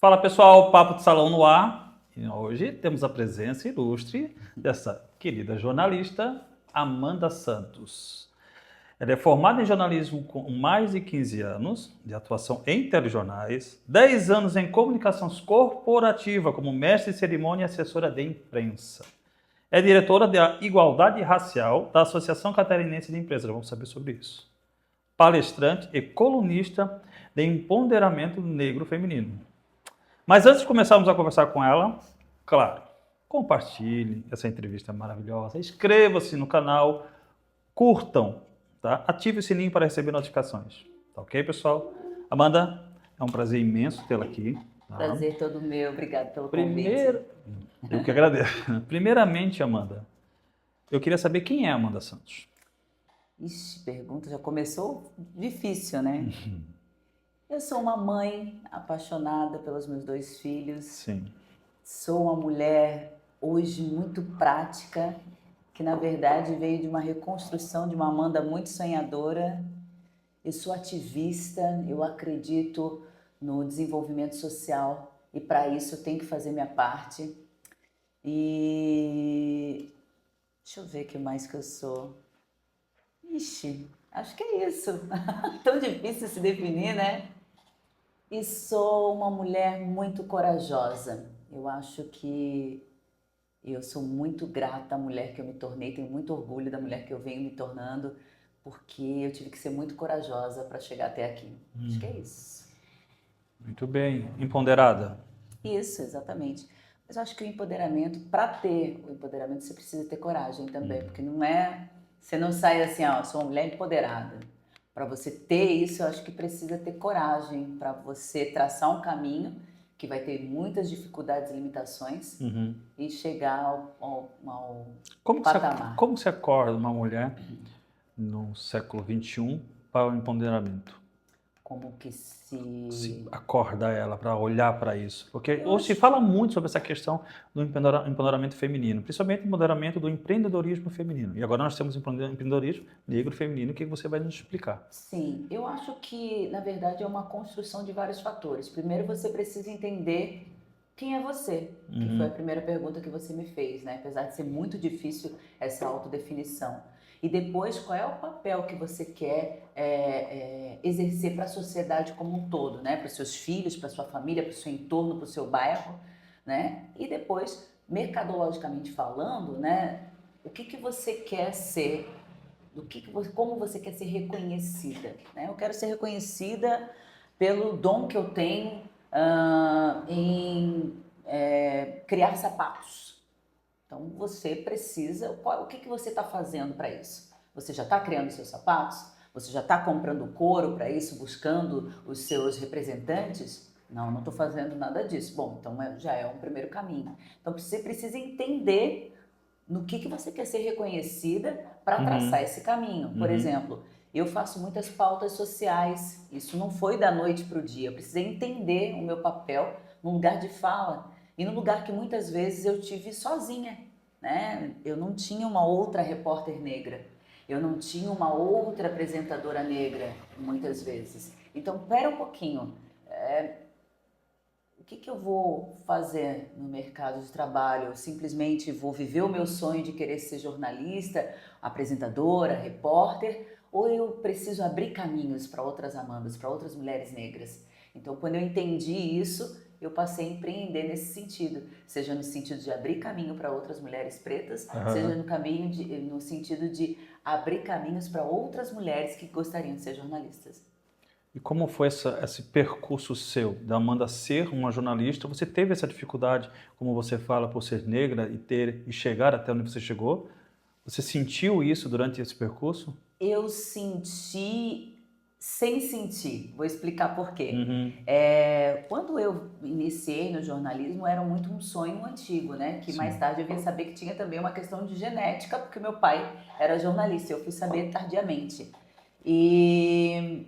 Fala pessoal, Papo de Salão no ar. E hoje temos a presença ilustre dessa querida jornalista Amanda Santos. Ela é formada em jornalismo com mais de 15 anos de atuação em telejornais, 10 anos em comunicação corporativa como mestre de cerimônia e assessora de imprensa. É diretora da Igualdade Racial da Associação Catarinense de Empresas. Vamos saber sobre isso. Palestrante e colunista de empoderamento negro feminino. Mas antes de começarmos a conversar com ela, claro, compartilhe essa entrevista maravilhosa, inscreva-se no canal, curtam, tá? Ative o sininho para receber notificações. Tá ok, pessoal? Amanda, é um prazer imenso tê-la aqui. Tá? Prazer todo meu, obrigado pelo Primeiro, convite. eu que agradeço. Primeiramente, Amanda, eu queria saber quem é Amanda Santos. Ixi, pergunta já começou difícil, né? Eu sou uma mãe apaixonada pelos meus 2 filhos. Sim. Sou uma mulher hoje muito prática, que na verdade veio de uma reconstrução de uma Amanda muito sonhadora. Eu sou ativista, eu acredito no desenvolvimento social e para isso eu tenho que fazer minha parte. E deixa eu ver o que mais que eu sou. Ixi, acho que é isso. Tão difícil se definir, né? E sou uma mulher muito corajosa. Eu acho que eu sou muito grata à mulher que eu me tornei, tenho muito orgulho da mulher que eu venho me tornando, porque eu tive que ser muito corajosa para chegar até aqui. Acho que é isso. Muito bem. Empoderada. Isso, exatamente. Mas eu acho que o empoderamento, para ter o empoderamento, você precisa ter coragem também, porque não é. Você não sai assim, ó, sou uma mulher empoderada. Para você ter isso, eu acho que precisa ter coragem para você traçar um caminho que vai ter muitas dificuldades e limitações e chegar ao patamar. Como se acorda uma mulher no século XXI para o empoderamento? Como que Se se. acorda ela para olhar para isso? Porque Eu hoje se acho. fala muito sobre essa questão do empoderamento feminino, principalmente o empoderamento do empreendedorismo feminino. E agora nós temos empreendedorismo negro feminino, que você vai nos explicar. Sim, eu acho que, na verdade, é uma construção de vários fatores. Primeiro, você precisa entender quem é você, que foi a primeira pergunta que você me fez, né? Apesar de ser muito difícil essa autodefinição. E depois, qual é o papel que você quer exercer para a sociedade como um todo, né? Para os seus filhos, para a sua família, para o seu entorno, para o seu bairro, né? E depois, mercadologicamente falando, né? O que você quer ser, como você quer ser reconhecida, né? Eu quero ser reconhecida pelo dom que eu tenho em criar sapatos. Então você precisa, o que você está fazendo para isso? Você já está criando seus sapatos? Você já está comprando couro para isso, buscando os seus representantes? Não, não estou fazendo nada disso. Bom, então já é um primeiro caminho. Então você precisa entender no que você quer ser reconhecida para traçar esse caminho. Por exemplo, eu faço muitas pautas sociais, isso não foi da noite para o dia, eu precisei entender o meu papel no lugar de fala e no lugar que muitas vezes eu tive sozinha, né? Eu não tinha uma outra repórter negra, eu não tinha uma outra apresentadora negra, muitas vezes. Então, pera um pouquinho, o que eu vou fazer no mercado de trabalho? Eu simplesmente vou viver o meu sonho de querer ser jornalista, apresentadora, repórter, ou eu preciso abrir caminhos para outras Amandas, para outras mulheres negras? Então, quando eu entendi isso, eu passei a empreender nesse sentido, seja no sentido de abrir caminho para outras mulheres pretas, seja no sentido de abrir caminhos para outras mulheres que gostariam de ser jornalistas. E como foi esse percurso seu, da Amanda ser uma jornalista? Você teve essa dificuldade, como você fala, por ser negra e chegar até onde você chegou? Você sentiu isso durante esse percurso? Eu senti sem sentir, vou explicar por quê. Quando eu iniciei no jornalismo, era muito um sonho antigo, né? Que mais tarde eu vim saber que tinha também uma questão de genética, porque meu pai era jornalista, eu fui saber tardiamente. E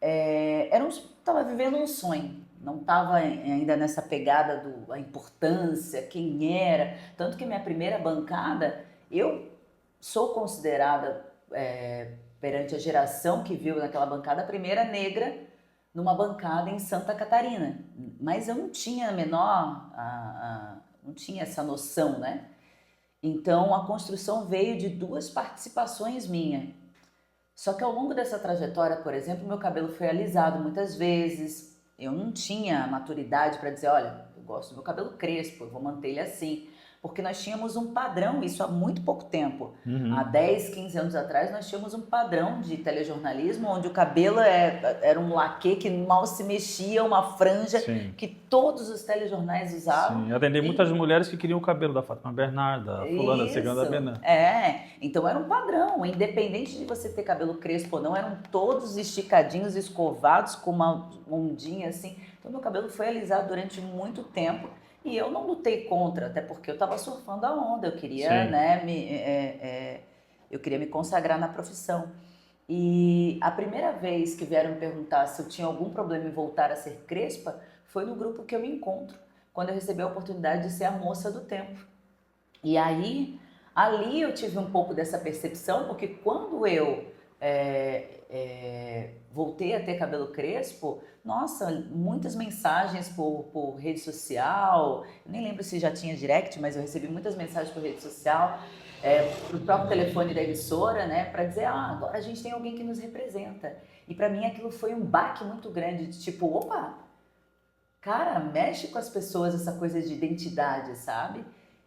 estava vivendo um sonho, não estava ainda nessa pegada da importância, quem era. Tanto que minha primeira bancada, eu sou considerada, perante a geração que viu naquela bancada, a primeira negra numa bancada em Santa Catarina. Mas eu não tinha a menor, não tinha essa noção, né? Então a construção veio de duas participações minhas. Só que ao longo dessa trajetória, por exemplo, meu cabelo foi alisado muitas vezes. Eu não tinha maturidade para dizer, olha, eu gosto do meu cabelo crespo, eu vou manter ele assim. Porque nós tínhamos um padrão, isso há muito pouco tempo. Há 10, 15 anos atrás, nós tínhamos um padrão de telejornalismo onde o cabelo era um laquê que mal se mexia, uma franja Sim. que todos os telejornais usavam. Sim, atendi muitas mulheres que queriam o cabelo da Fátima Bernardes, da fulana, da cigana da Bernardes. Então era um padrão, independente de você ter cabelo crespo ou não, eram todos esticadinhos, escovados, com uma ondinha assim. Então meu cabelo foi alisado durante muito tempo e eu não lutei contra, até porque eu estava surfando a onda, eu queria, né, eu queria me consagrar na profissão. E a primeira vez que vieram me perguntar se eu tinha algum problema em voltar a ser crespa foi no grupo que eu me encontro, quando eu recebi a oportunidade de ser a moça do tempo. E aí, ali eu tive um pouco dessa percepção, porque quando eu voltei a ter cabelo crespo, nossa, muitas mensagens por rede social, eu nem lembro se já tinha direct, mas eu recebi muitas mensagens por rede social, pro próprio telefone da emissora, né, para dizer, agora a gente tem alguém que nos representa. E para mim aquilo foi um baque muito grande, de tipo, opa, cara, mexe com as pessoas essa coisa de identidade, sabe?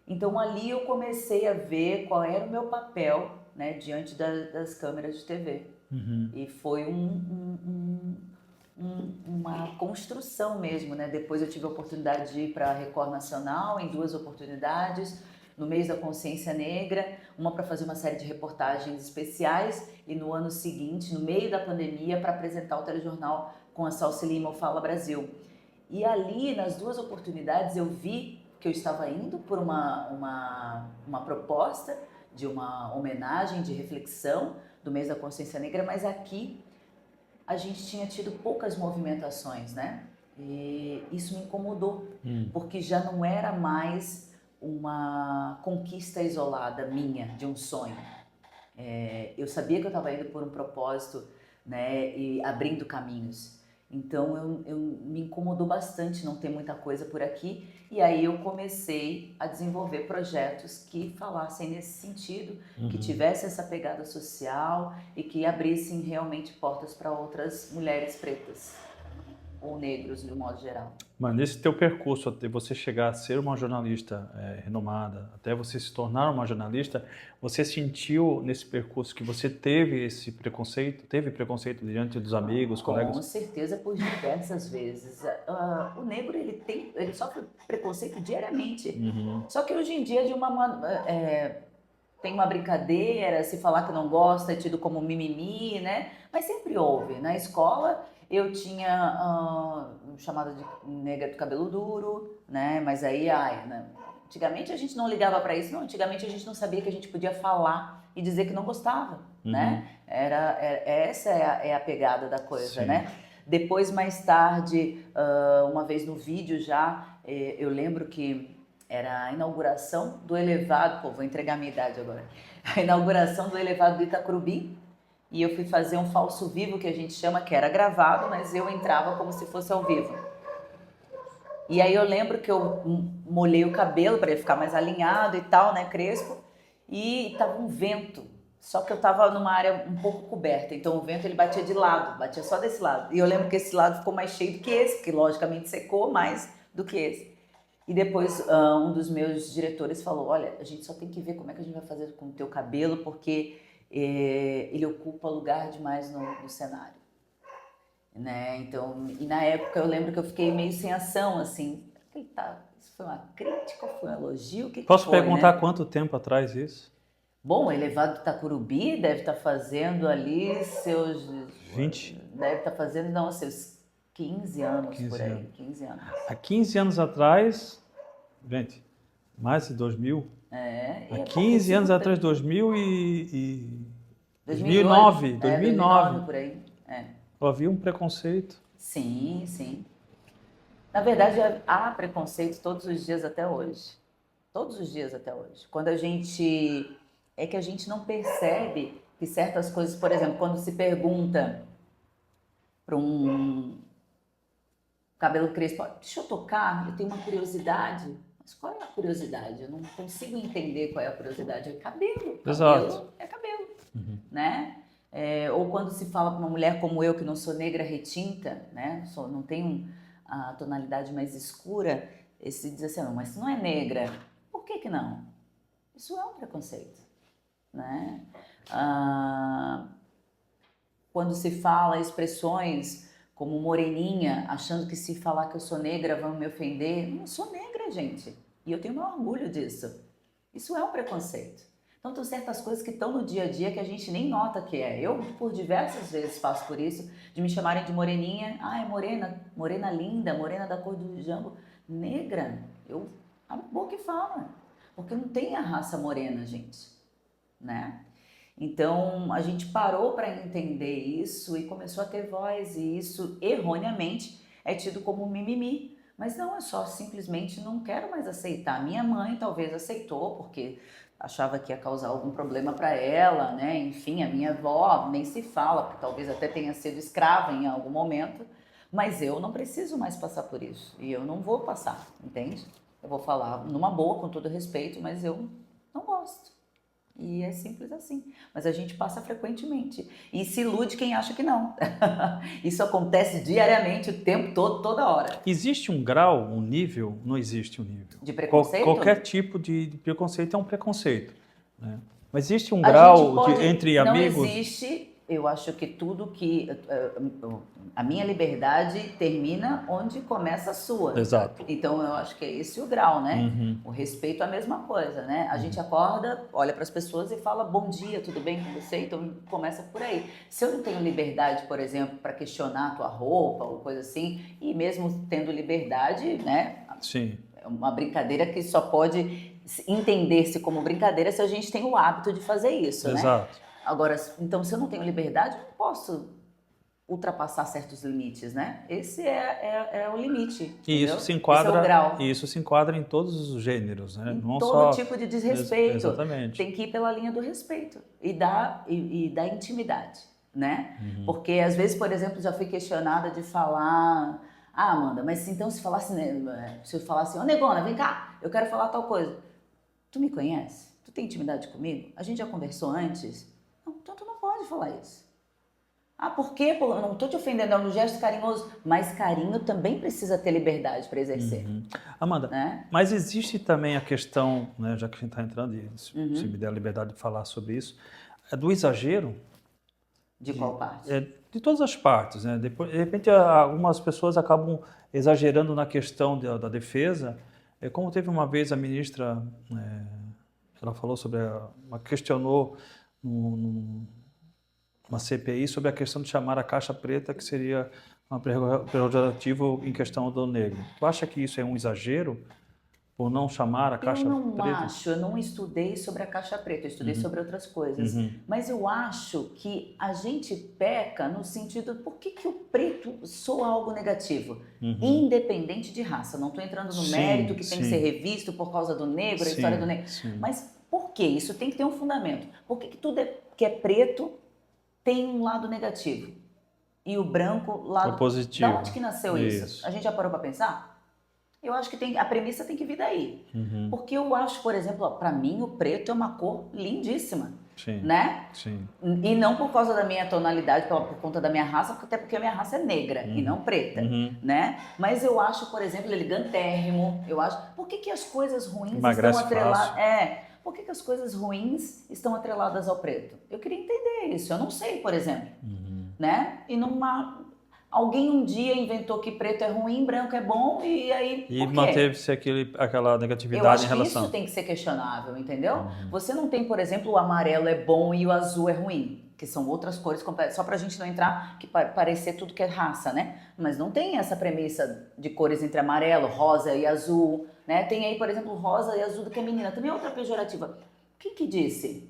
Então ali eu comecei a ver qual era o meu papel, né, diante das câmeras de TV. E foi uma construção mesmo, né? Depois eu tive a oportunidade de ir para a Record Nacional em 2 oportunidades, no mês da Consciência Negra, uma para fazer uma série de reportagens especiais e no ano seguinte, no meio da pandemia, para apresentar o telejornal com a Salsi Lima, o Fala Brasil. E ali, nas 2 oportunidades, eu vi que eu estava indo por uma proposta de uma homenagem, de reflexão do mês da Consciência Negra, mas aqui a gente tinha tido poucas movimentações, né? E isso me incomodou, porque já não era mais uma conquista isolada minha, de um sonho. Eu sabia que eu estava indo por um propósito, né, e abrindo caminhos. Então eu me incomodou bastante não ter muita coisa por aqui, e aí eu comecei a desenvolver projetos que falassem nesse sentido, que tivesse essa pegada social e que abrissem realmente portas para outras mulheres pretas ou negros de um modo geral. Mas nesse teu percurso, até você chegar a ser uma jornalista renomada, até você se tornar uma jornalista, você sentiu nesse percurso que você teve esse preconceito, teve preconceito diante dos amigos, colegas? Com certeza, por diversas vezes. O negro ele sofre preconceito diariamente. Só que hoje em dia tem uma brincadeira, se falar que não gosta é tido como mimimi, né? Mas sempre houve. Na escola eu tinha chamada de nega do cabelo duro, né? Mas aí, né? Antigamente a gente não ligava para isso, não. Antigamente a gente não sabia que a gente podia falar e dizer que não gostava, né? Essa é a pegada da coisa, Sim. né? Depois, mais tarde, uma vez no vídeo já, eu lembro que era a inauguração do elevado, vou entregar a minha idade agora, a inauguração do elevado do Itacurubi, e eu fui fazer um falso vivo, que a gente chama, que era gravado, mas eu entrava como se fosse ao vivo. E aí eu lembro que eu molhei o cabelo para ele ficar mais alinhado e tal, né, crespo, e tava um vento, só que eu tava numa área um pouco coberta, então o vento ele batia de lado, batia só desse lado. E eu lembro que esse lado ficou mais cheio do que esse, que logicamente secou mais do que esse. E depois um dos meus diretores falou, olha, a gente só tem que ver como é que a gente vai fazer com o teu cabelo, porque ele ocupa lugar demais no cenário. Né? Então, e na época eu lembro que eu fiquei meio sem ação, assim, isso foi uma crítica, foi um elogio? Posso foi, perguntar né? quanto tempo atrás isso? Bom, o elevado do Itacurubi deve estar fazendo ali seus... 20? Deve estar fazendo, não, seus 15 anos 15 por aí, anos. 15 anos. Há 15 anos atrás, gente, mais de 2000? Há 15 anos atrás, 2009. 2009 por aí. Havia um preconceito. Sim, sim. Na verdade, há preconceito todos os dias até hoje. Todos os dias até hoje. Quando a gente... É que a gente não percebe que certas coisas... Por exemplo, quando se pergunta para um cabelo crespo. Deixa eu tocar, eu tenho uma curiosidade. Mas qual é a curiosidade? Eu não consigo entender qual é a curiosidade. É cabelo. Exato. Cabelo é cabelo, né? Ou quando se fala para uma mulher como eu, que não sou negra retinta, né? Não tenho a tonalidade mais escura, esse diz assim, não, mas se não é negra, por que não? Isso é um preconceito, né? Quando se fala expressões como moreninha, achando que se falar que eu sou negra vão me ofender. Não sou negra, gente. E eu tenho o maior orgulho disso. Isso é um preconceito. Então, tem certas coisas que estão no dia a dia que a gente nem nota que é. Eu, por diversas vezes, passo por isso, de me chamarem de moreninha. Ah, é morena, morena linda, morena da cor do jambo. Negra, eu abro a boca e falo. Porque não tem a raça morena, gente, né? Então, a gente parou para entender isso e começou a ter voz, e isso, erroneamente, é tido como mimimi. Mas não, é só simplesmente não quero mais aceitar. Minha mãe talvez aceitou, porque achava que ia causar algum problema para ela, né? Enfim, a minha avó nem se fala, porque talvez até tenha sido escrava em algum momento. Mas eu não preciso mais passar por isso. E eu não vou passar, entende? Eu vou falar numa boa, com todo respeito, mas eu não gosto. E é simples assim. Mas a gente passa frequentemente. E se ilude quem acha que não. Isso acontece diariamente, o tempo todo, toda hora. Existe um grau, um nível? Não existe um nível. De preconceito? Qualquer tipo de preconceito é um preconceito, né? Mas existe um A grau gente pode, entre não amigos? existe, eu acho que tudo que... A minha liberdade termina onde começa a sua. Exato. Então, eu acho que é esse o grau, né? Uhum. O respeito é a mesma coisa, né? A gente acorda, olha para as pessoas e fala bom dia, tudo bem com você? Então, começa por aí. Se eu não tenho liberdade, por exemplo, para questionar a tua roupa ou coisa assim, e mesmo tendo liberdade, né? Sim. É uma brincadeira que só pode entender-se como brincadeira se a gente tem o hábito de fazer isso, né? Exato. Agora, então, se eu não tenho liberdade, eu não posso ultrapassar certos limites, né? Esse é o limite. E entendeu? isso se enquadra, Esse é o grau. e isso se enquadra em todos os gêneros, né? Em Não todo só tipo de desrespeito. Exatamente. Tem que ir pela linha do respeito e da intimidade, né? Porque às vezes, por exemplo, já fui questionada de falar, ah, Amanda, mas então se falasse, né, se eu falasse, ô Negona, vem cá, eu quero falar tal coisa. Tu me conhece? Tu tem intimidade comigo? A gente já conversou antes? Não, então tu não pode falar isso. Ah, por quê? Pô, eu não estou te ofendendo, é um gesto carinhoso. Mas carinho também precisa ter liberdade para exercer. Amanda, Né? mas existe também a questão, né, já que a gente está entrando, e se me der a liberdade de falar sobre isso, é do exagero. De qual parte? De todas as partes, né? Depois, de repente, algumas pessoas acabam exagerando na questão da defesa. Como teve uma vez a ministra, ela falou sobre, questionou uma CPI sobre a questão de chamar a caixa preta, que seria uma prerrogativa em questão do negro. Tu acha que isso é um exagero, por não chamar a caixa preta? Eu não estudei sobre a caixa preta, eu estudei sobre outras coisas. Mas eu acho que a gente peca no sentido, por que o preto soa algo negativo? Independente de raça. Não estou entrando no mérito que tem que ser revisto por causa do negro, a história do negro. Mas por que? Isso tem que ter um fundamento. Por que tudo que é preto tem um lado negativo e o branco lado positivo? Da onde que nasceu isso? A gente já parou para pensar? Eu acho que a premissa tem que vir daí. Porque eu acho, por exemplo, para mim o preto é uma cor lindíssima, né? Sim. E não por causa da minha tonalidade, por conta da minha raça, até porque a minha raça é negra e não preta, né? Mas eu acho, por exemplo, elegantérrimo. Eu acho. Por que as coisas ruins estão atreladas? Por que as coisas ruins estão atreladas ao preto? Eu queria entender isso. Eu não sei, por exemplo. Né? E alguém um dia inventou que preto é ruim, branco é bom, e aí E manteve-se aquela negatividade em relação. Eu acho que isso tem que ser questionável, entendeu? Você não tem, por exemplo, o amarelo é bom e o azul é ruim, que são outras cores completas, só pra gente não entrar, que parecer tudo que é raça, né? Mas não tem essa premissa de cores entre amarelo, rosa e azul, né? Tem aí, por exemplo, rosa e azul do que é menina. Também é outra pejorativa. Que disse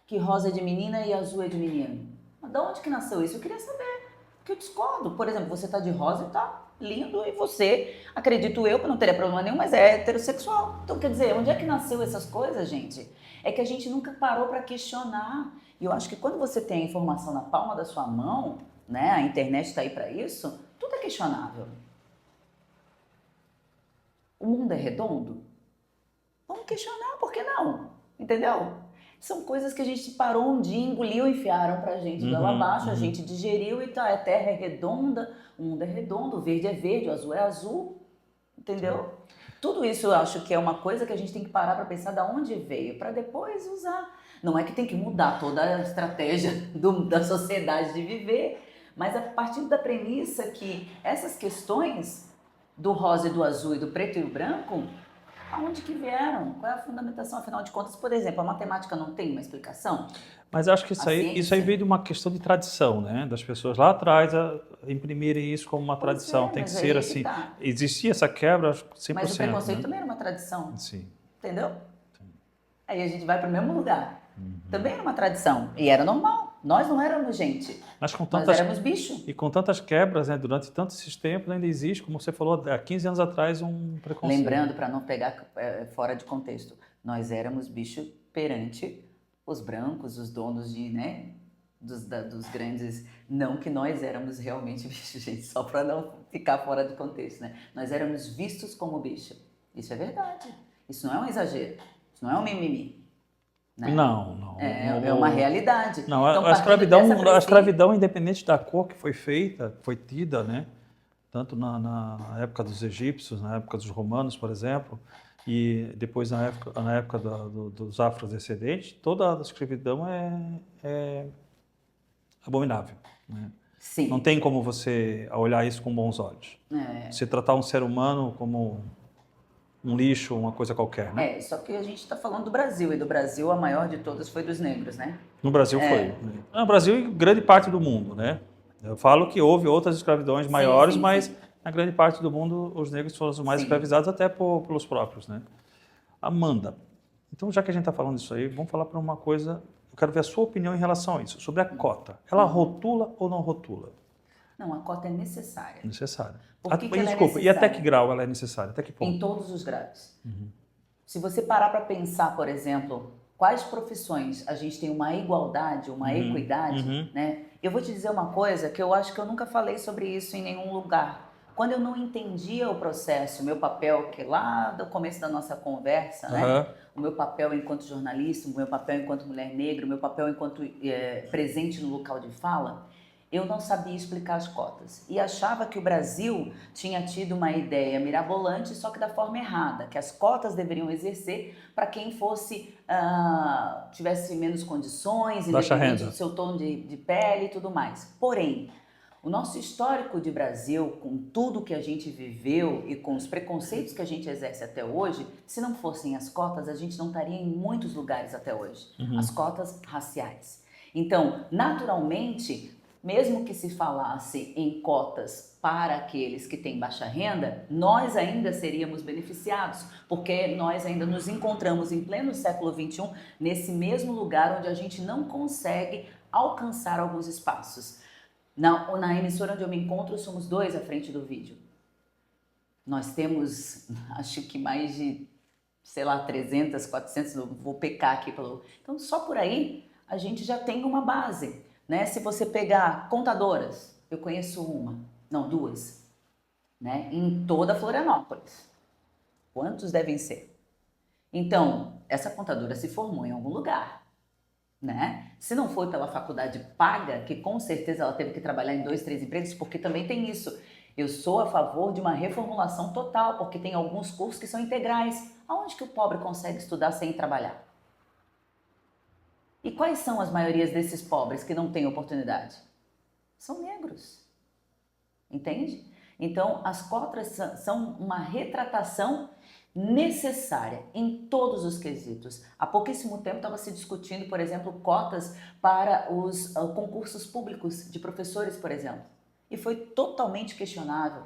que rosa é de menina e azul é de menino? Mas de onde que nasceu isso? Eu queria saber. Porque eu discordo. Por exemplo, você tá de rosa e tá lindo, e você, acredito eu, que não teria problema nenhum, mas é heterossexual. Então, quer dizer, onde é que nasceu essas coisas, gente? É que a gente nunca parou para questionar. E eu acho que quando você tem a informação na palma da sua mão, né, a internet está aí para isso, tudo é questionável. mundo é redondo? Vamos questionar, por que não? Entendeu? São coisas que a gente parou um dia, engoliu e enfiaram pra gente goela abaixo, a gente digeriu e tá, a terra é redonda, o mundo é redondo, o verde é verde, o azul é azul, entendeu? Tudo isso eu acho que é uma coisa que a gente tem que parar para pensar de onde veio, para depois usar. Não é que tem que mudar toda a estratégia da sociedade de viver, mas a partir da premissa que essas questões do rosa e do azul e do preto e do branco, aonde que vieram? Qual é a fundamentação? Afinal de contas, por exemplo, a matemática não tem uma explicação? Mas acho que A isso aí ciência? veio de uma questão de tradição, né? Das pessoas lá atrás imprimirem isso como uma Pois tradição. é, Tem que mas aí ser é que assim. tá. Existia essa quebra, acho que Mas o 100%, preconceito né? também era uma tradição, Sim. entendeu? Aí a gente vai para o mesmo lugar. Também era uma tradição. E era normal. Nós não éramos gente. Mas Nós éramos bicho. e com tantas quebras, né, durante tantos esses tempos, ainda existe, como você falou, há 15 anos atrás, um preconceito. Lembrando, para não pegar fora de contexto, nós éramos bicho perante os brancos, os donos de, né, dos grandes. Não que nós éramos realmente bicho, gente, só para não ficar fora de contexto, né? Nós éramos vistos como bicho. Isso é verdade. Isso não é um exagero. Isso não é um mimimi. Né? Não, não. É uma realidade. Não, Então, a partindo dessa escravidão, independente da cor que foi feita, foi tida, né? Tanto na época dos egípcios, na época dos romanos, por exemplo, e depois na época dos afrodescendentes, toda a escravidão é abominável, né? Sim. Não tem como você olhar isso com bons olhos. Você tratar um ser humano como um lixo, uma coisa qualquer, né? Só que a gente está falando do Brasil, e do Brasil a maior de todas foi dos negros, né? No Brasil foi. No Brasil e grande parte do mundo, né? Eu falo que houve outras escravidões maiores, mas na grande parte do mundo os negros foram os mais escravizados até pelos próprios, né? Amanda, então já que a gente está falando disso aí, vamos falar para uma coisa, eu quero ver a sua opinião em relação a isso, sobre a cota. Ela rotula ou não rotula? Não, a cota é necessária. Necessária. Por que ela é Desculpa, e necessária? até que grau ela é necessária? Até que ponto? Em todos os graus. Se você parar para pensar, por exemplo, quais profissões a gente tem uma igualdade, uma equidade, né? Eu vou te dizer uma coisa que eu acho que eu nunca falei sobre isso em nenhum lugar. Quando eu não entendia o processo, o meu papel, que lá do começo da nossa conversa, né? O meu papel enquanto jornalista, o meu papel enquanto mulher negra, o meu papel enquanto presente no local de fala, eu não sabia explicar as cotas e achava que o Brasil tinha tido uma ideia mirabolante, só que da forma errada, que as cotas deveriam exercer para quem fosse tivesse menos condições, independente do seu tom de pele e tudo mais. Porém, o nosso histórico de Brasil, com tudo que a gente viveu e com os preconceitos que a gente exerce até hoje, se não fossem as cotas, a gente não estaria em muitos lugares até hoje. As cotas raciais. Então, naturalmente, mesmo que se falasse em cotas para aqueles que têm baixa renda, nós ainda seríamos beneficiados, porque nós ainda nos encontramos em pleno século XXI, nesse mesmo lugar onde a gente não consegue alcançar alguns espaços. Na emissora onde eu me encontro, somos 2 à frente do vídeo. Nós temos, acho que mais de, 300, 400, vou pecar aqui pelo... Então, só por aí, a gente já tem uma base, né? Se você pegar contadoras, eu conheço duas, né? Em toda Florianópolis. Quantos devem ser? Então, essa contadora se formou em algum lugar, né? Se não foi pela faculdade paga, que com certeza ela teve que trabalhar em 2, 3 empregos, porque também tem isso. Eu sou a favor de uma reformulação total, porque tem alguns cursos que são integrais. Aonde que o pobre consegue estudar sem trabalhar? E quais são as maiorias desses pobres que não têm oportunidade? São negros. Entende? Então, as cotas são uma retratação necessária em todos os quesitos. Há pouquíssimo tempo estava se discutindo, por exemplo, cotas para os concursos públicos de professores, por exemplo. E foi totalmente questionável.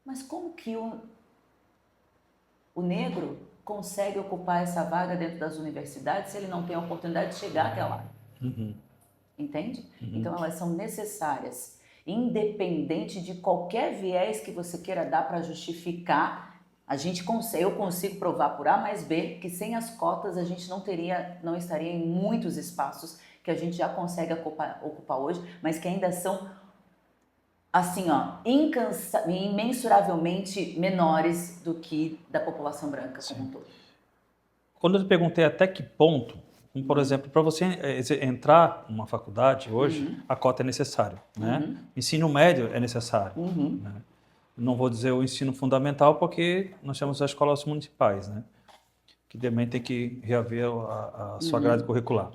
Mas como que o negro consegue ocupar essa vaga dentro das universidades se ele não tem a oportunidade de chegar até lá? Entende? Então, elas são necessárias, independente de qualquer viés que você queira dar para justificar. Eu consigo provar por A mais B que sem as cotas a gente não estaria em muitos espaços que a gente já consegue ocupar hoje, mas que ainda são assim, ó, imensuravelmente menores do que da população branca como um todo. Quando eu te perguntei até que ponto, como, por exemplo, para você entrar numa faculdade hoje, a cota é necessária, né? Ensino médio é necessário. Né? Não vou dizer o ensino fundamental porque nós temos as escolas municipais, né? Que também tem que reaver a sua grade curricular.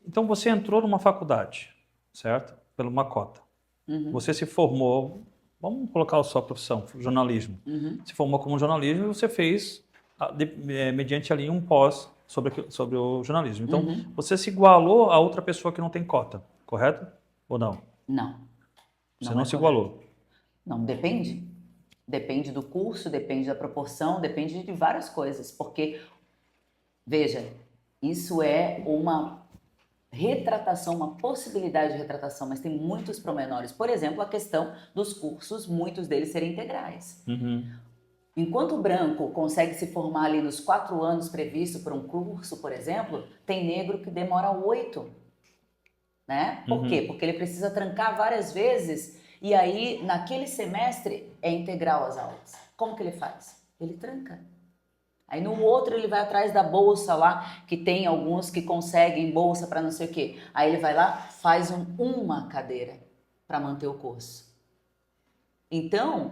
Então, você entrou numa faculdade, certo? Pela uma cota. Você se formou, vamos colocar a sua profissão, jornalismo. Se formou como jornalismo e você fez, mediante ali, um pós sobre o jornalismo. Então, você se igualou a outra pessoa que não tem cota, correto? Ou não? Não. Você não se igualou? Não, depende. Depende do curso, depende da proporção, depende de várias coisas. Porque, veja, isso é uma retratação, uma possibilidade de retratação, mas tem muitos pormenores. Por exemplo, a questão dos cursos, muitos deles serem integrais. Enquanto o branco consegue se formar ali nos 4 anos previsto por um curso, por exemplo, tem negro que demora 8. Né? Por quê? Porque ele precisa trancar várias vezes e aí, naquele semestre, é integral as aulas. Como que ele faz? Ele tranca. Aí no outro ele vai atrás da bolsa lá, que tem alguns que conseguem bolsa para não sei o quê. Aí ele vai lá, faz uma cadeira para manter o curso. Então,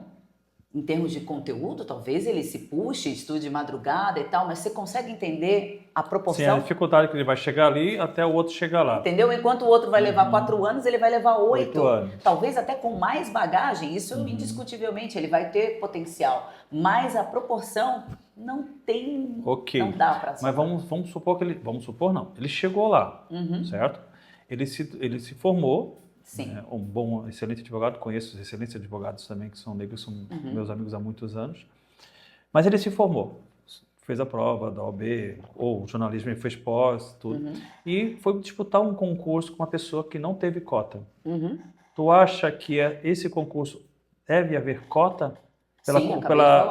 em termos de conteúdo, talvez ele se puxe, estude de madrugada e tal, mas você consegue entender a proporção? Sim, a dificuldade que ele vai chegar ali até o outro chegar lá. Entendeu? Enquanto o outro vai levar 4 anos, ele vai levar 8 anos. Talvez até com mais bagagem, isso indiscutivelmente, ele vai ter potencial. Mas a proporção não tem, não dá para Mas vamos supor que ele, vamos supor não, ele chegou lá, certo? Ele se formou, Sim. Né, um bom, excelente advogado, conheço os excelentes advogados também que são negros, são meus amigos há muitos anos, mas ele se formou, fez a prova da OAB, ou jornalismo, ele fez pós, tudo, e foi disputar um concurso com uma pessoa que não teve cota. Tu acha que esse concurso deve haver cota? Sim,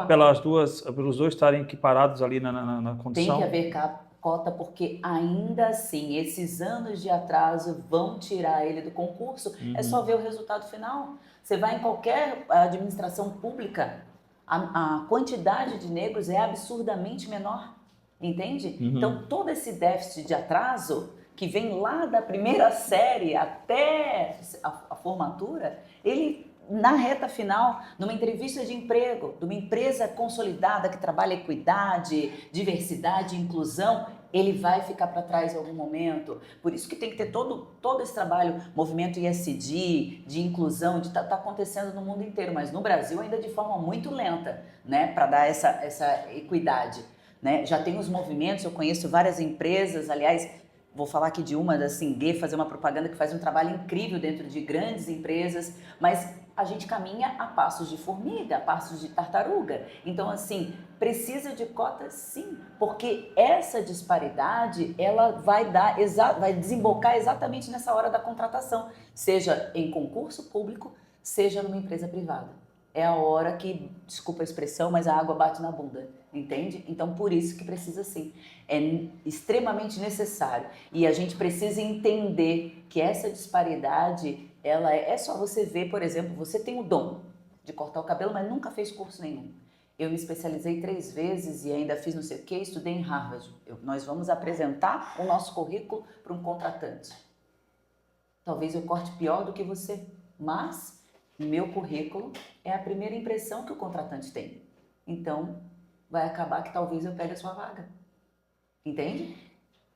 pelos dois estarem equiparados ali na condição? Tem que haver cota porque ainda assim esses anos de atraso vão tirar ele do concurso. É só ver o resultado final. Você vai em qualquer administração pública, a quantidade de negros é absurdamente menor, entende? Então todo esse déficit de atraso que vem lá da primeira série até a formatura, ele na reta final, numa entrevista de emprego, de uma empresa consolidada que trabalha equidade, diversidade, inclusão, ele vai ficar para trás em algum momento. Por isso que tem que ter todo esse trabalho, movimento ISD, de inclusão, tá acontecendo no mundo inteiro, mas no Brasil ainda de forma muito lenta, né, para dar essa equidade. Né? Já tem os movimentos, eu conheço várias empresas, aliás, vou falar aqui de uma da Singuê, fazer uma propaganda que faz um trabalho incrível dentro de grandes empresas, mas a gente caminha a passos de formiga, a passos de tartaruga. Então, assim, precisa de cotas sim, porque essa disparidade, ela vai desembocar exatamente nessa hora da contratação, seja em concurso público, seja numa empresa privada. É a hora que, desculpa a expressão, mas a água bate na bunda, entende? Então, por isso que precisa sim. É extremamente necessário. E a gente precisa entender que essa disparidade, ela é só você ver, por exemplo, você tem o dom de cortar o cabelo, mas nunca fez curso nenhum. Eu me especializei 3 vezes e ainda fiz não sei o quê, estudei em Harvard. Nós vamos apresentar o nosso currículo para um contratante. Talvez eu corte pior do que você, mas meu currículo é a primeira impressão que o contratante tem. Então, vai acabar que talvez eu pegue a sua vaga. Entende?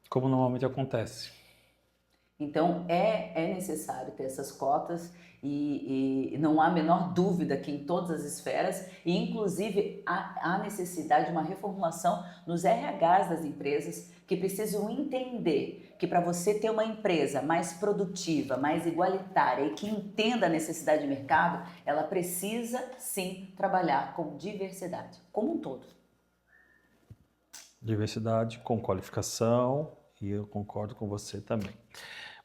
Como normalmente acontece. Então, é necessário ter essas cotas e não há a menor dúvida que em todas as esferas, e inclusive há necessidade de uma reformulação nos RHs das empresas que precisam entender que para você ter uma empresa mais produtiva, mais igualitária e que entenda a necessidade de mercado, ela precisa sim trabalhar com diversidade, como um todo. Diversidade com qualificação, e eu concordo com você também.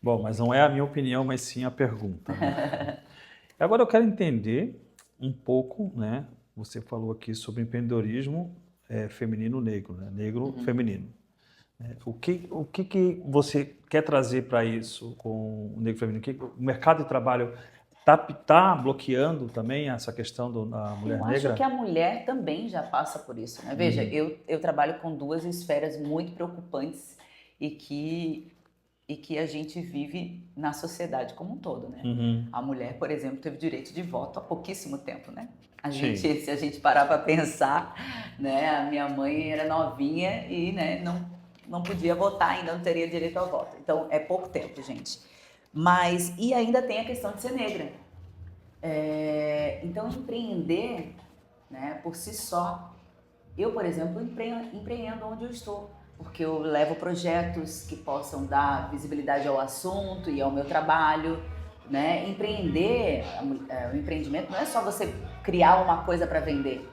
Bom, mas não é a minha opinião, mas sim a pergunta. Né? Agora eu quero entender um pouco, né? Você falou aqui sobre empreendedorismo feminino negro, né? Negro feminino. O que você quer trazer para isso com o negro feminino? O mercado de trabalho tá bloqueando também essa questão da mulher Eu negra? acho que a mulher também já passa por isso, né? Veja, eu trabalho com duas esferas muito preocupantes e que a gente vive na sociedade como um todo, né? Uhum. A mulher, por exemplo, teve direito de voto há pouquíssimo tempo, né? Sim. Se a gente parar para pensar, né? A minha mãe era novinha e, né, não podia votar, ainda não teria direito ao voto. Então, é pouco tempo, gente. Mas, e ainda tem a questão de ser negra. Então, empreender, né, por si só, eu, por exemplo, empreendo onde eu estou, porque eu levo projetos que possam dar visibilidade ao assunto e ao meu trabalho, né? O empreendimento não é só você criar uma coisa para vender,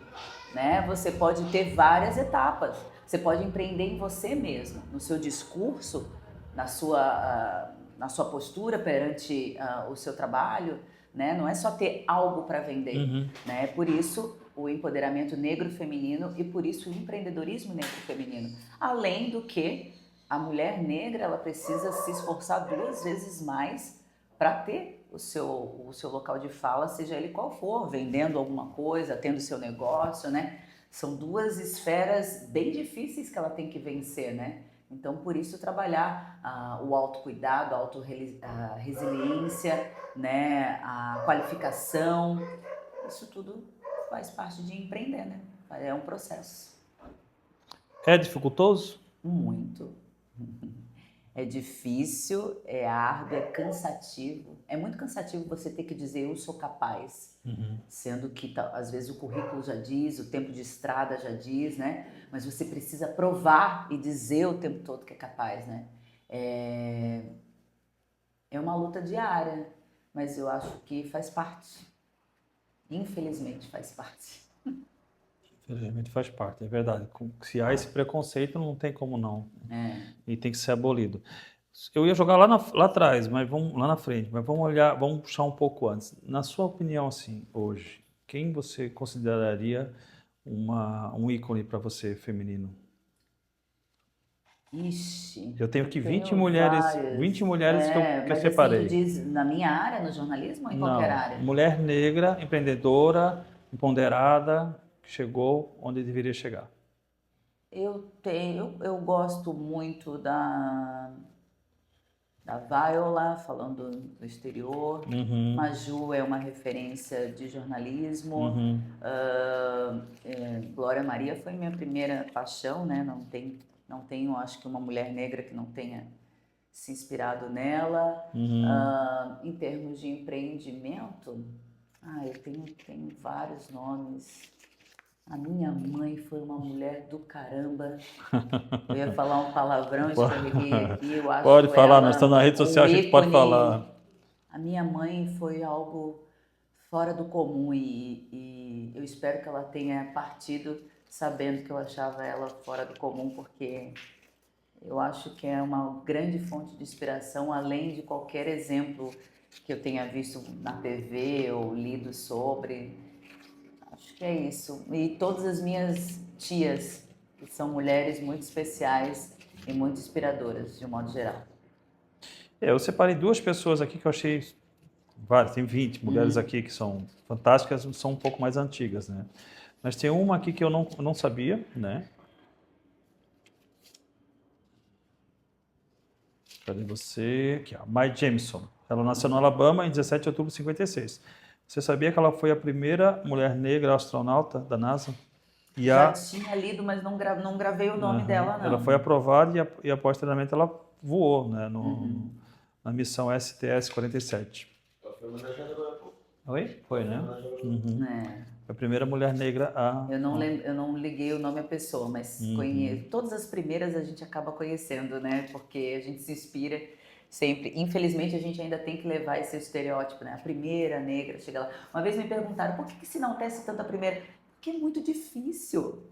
né? Você pode ter várias etapas. Você pode empreender em você mesmo, no seu discurso, na sua postura perante o seu trabalho, né? Não é só ter algo para vender, Uhum. né? Por isso o empoderamento negro feminino e por isso o empreendedorismo negro feminino. Além do que a mulher negra ela precisa se esforçar 2 vezes mais para ter o seu local de fala, seja ele qual for, vendendo alguma coisa, tendo seu negócio, né? São 2 esferas bem difíceis que ela tem que vencer, né? Então, por isso, trabalhar o autocuidado, a resiliência, né? A qualificação, isso tudo faz parte de empreender, né? É um processo. É dificultoso? Muito. É difícil, é árduo, é cansativo. É muito cansativo você ter que dizer eu sou capaz, sendo que às vezes o currículo já diz, o tempo de estrada já diz, né? Mas você precisa provar e dizer o tempo todo que é capaz, né? É uma luta diária, mas eu acho que faz parte. Infelizmente faz parte. Infelizmente faz parte, é verdade. Se há esse preconceito, não tem como não. E tem que ser abolido. Eu ia jogar lá atrás, mas vamos lá na frente, mas vamos puxar um pouco antes. Na sua opinião, assim, hoje, quem você consideraria um ícone para você feminino? Ixi, Eu tenho aqui 20 tenho mulheres, 20 vários. mulheres que eu Mas assim, tu separei. diz na minha área, no jornalismo ou em qualquer Não, área? mulher negra, empreendedora, empoderada, que chegou onde deveria chegar. Eu gosto muito da Viola, falando do exterior. Uhum, Maju é uma referência de jornalismo. uhum, Glória Maria foi minha primeira paixão, né? Não tenho, acho que uma mulher negra que não tenha se inspirado nela. uhum. Em termos de empreendimento, eu tenho vários nomes. A minha mãe foi uma mulher do caramba. Eu ia falar um palavrão, escorreguei aqui. Eu Pode acho falar, nós ela estamos na rede social, um a gente pode ícone. falar. A minha mãe foi algo fora do comum e eu espero que ela tenha partido sabendo que eu achava ela fora do comum, porque eu acho que é uma grande fonte de inspiração, além de qualquer exemplo que eu tenha visto na TV ou lido sobre. Acho que é isso. E todas as minhas tias, que são mulheres muito especiais e muito inspiradoras, de um modo geral. Eu separei duas pessoas aqui que eu achei várias, tem 20 mulheres aqui que são fantásticas, são um pouco mais antigas, né? Mas tem uma aqui que eu não sabia, né? Cadê você? Aqui, ó, Mae Jemison. Ela nasceu no Alabama em 17 de outubro de 56. Você sabia que ela foi a primeira mulher negra astronauta da NASA? E Já tinha lido, mas não gravei o nome dela, ela não. foi aprovada e posteriormente ela voou, né, na missão STS-47. Oi? Foi, né? Foi a primeira mulher negra a... Eu não liguei o nome à pessoa, mas conheço. Todas as primeiras a gente acaba conhecendo, né? Porque a gente se inspira sempre. Infelizmente, a gente ainda tem que levar esse estereótipo, né? A primeira negra chega lá. Uma vez me perguntaram, por que se enaltece tanto a primeira? Porque é muito difícil.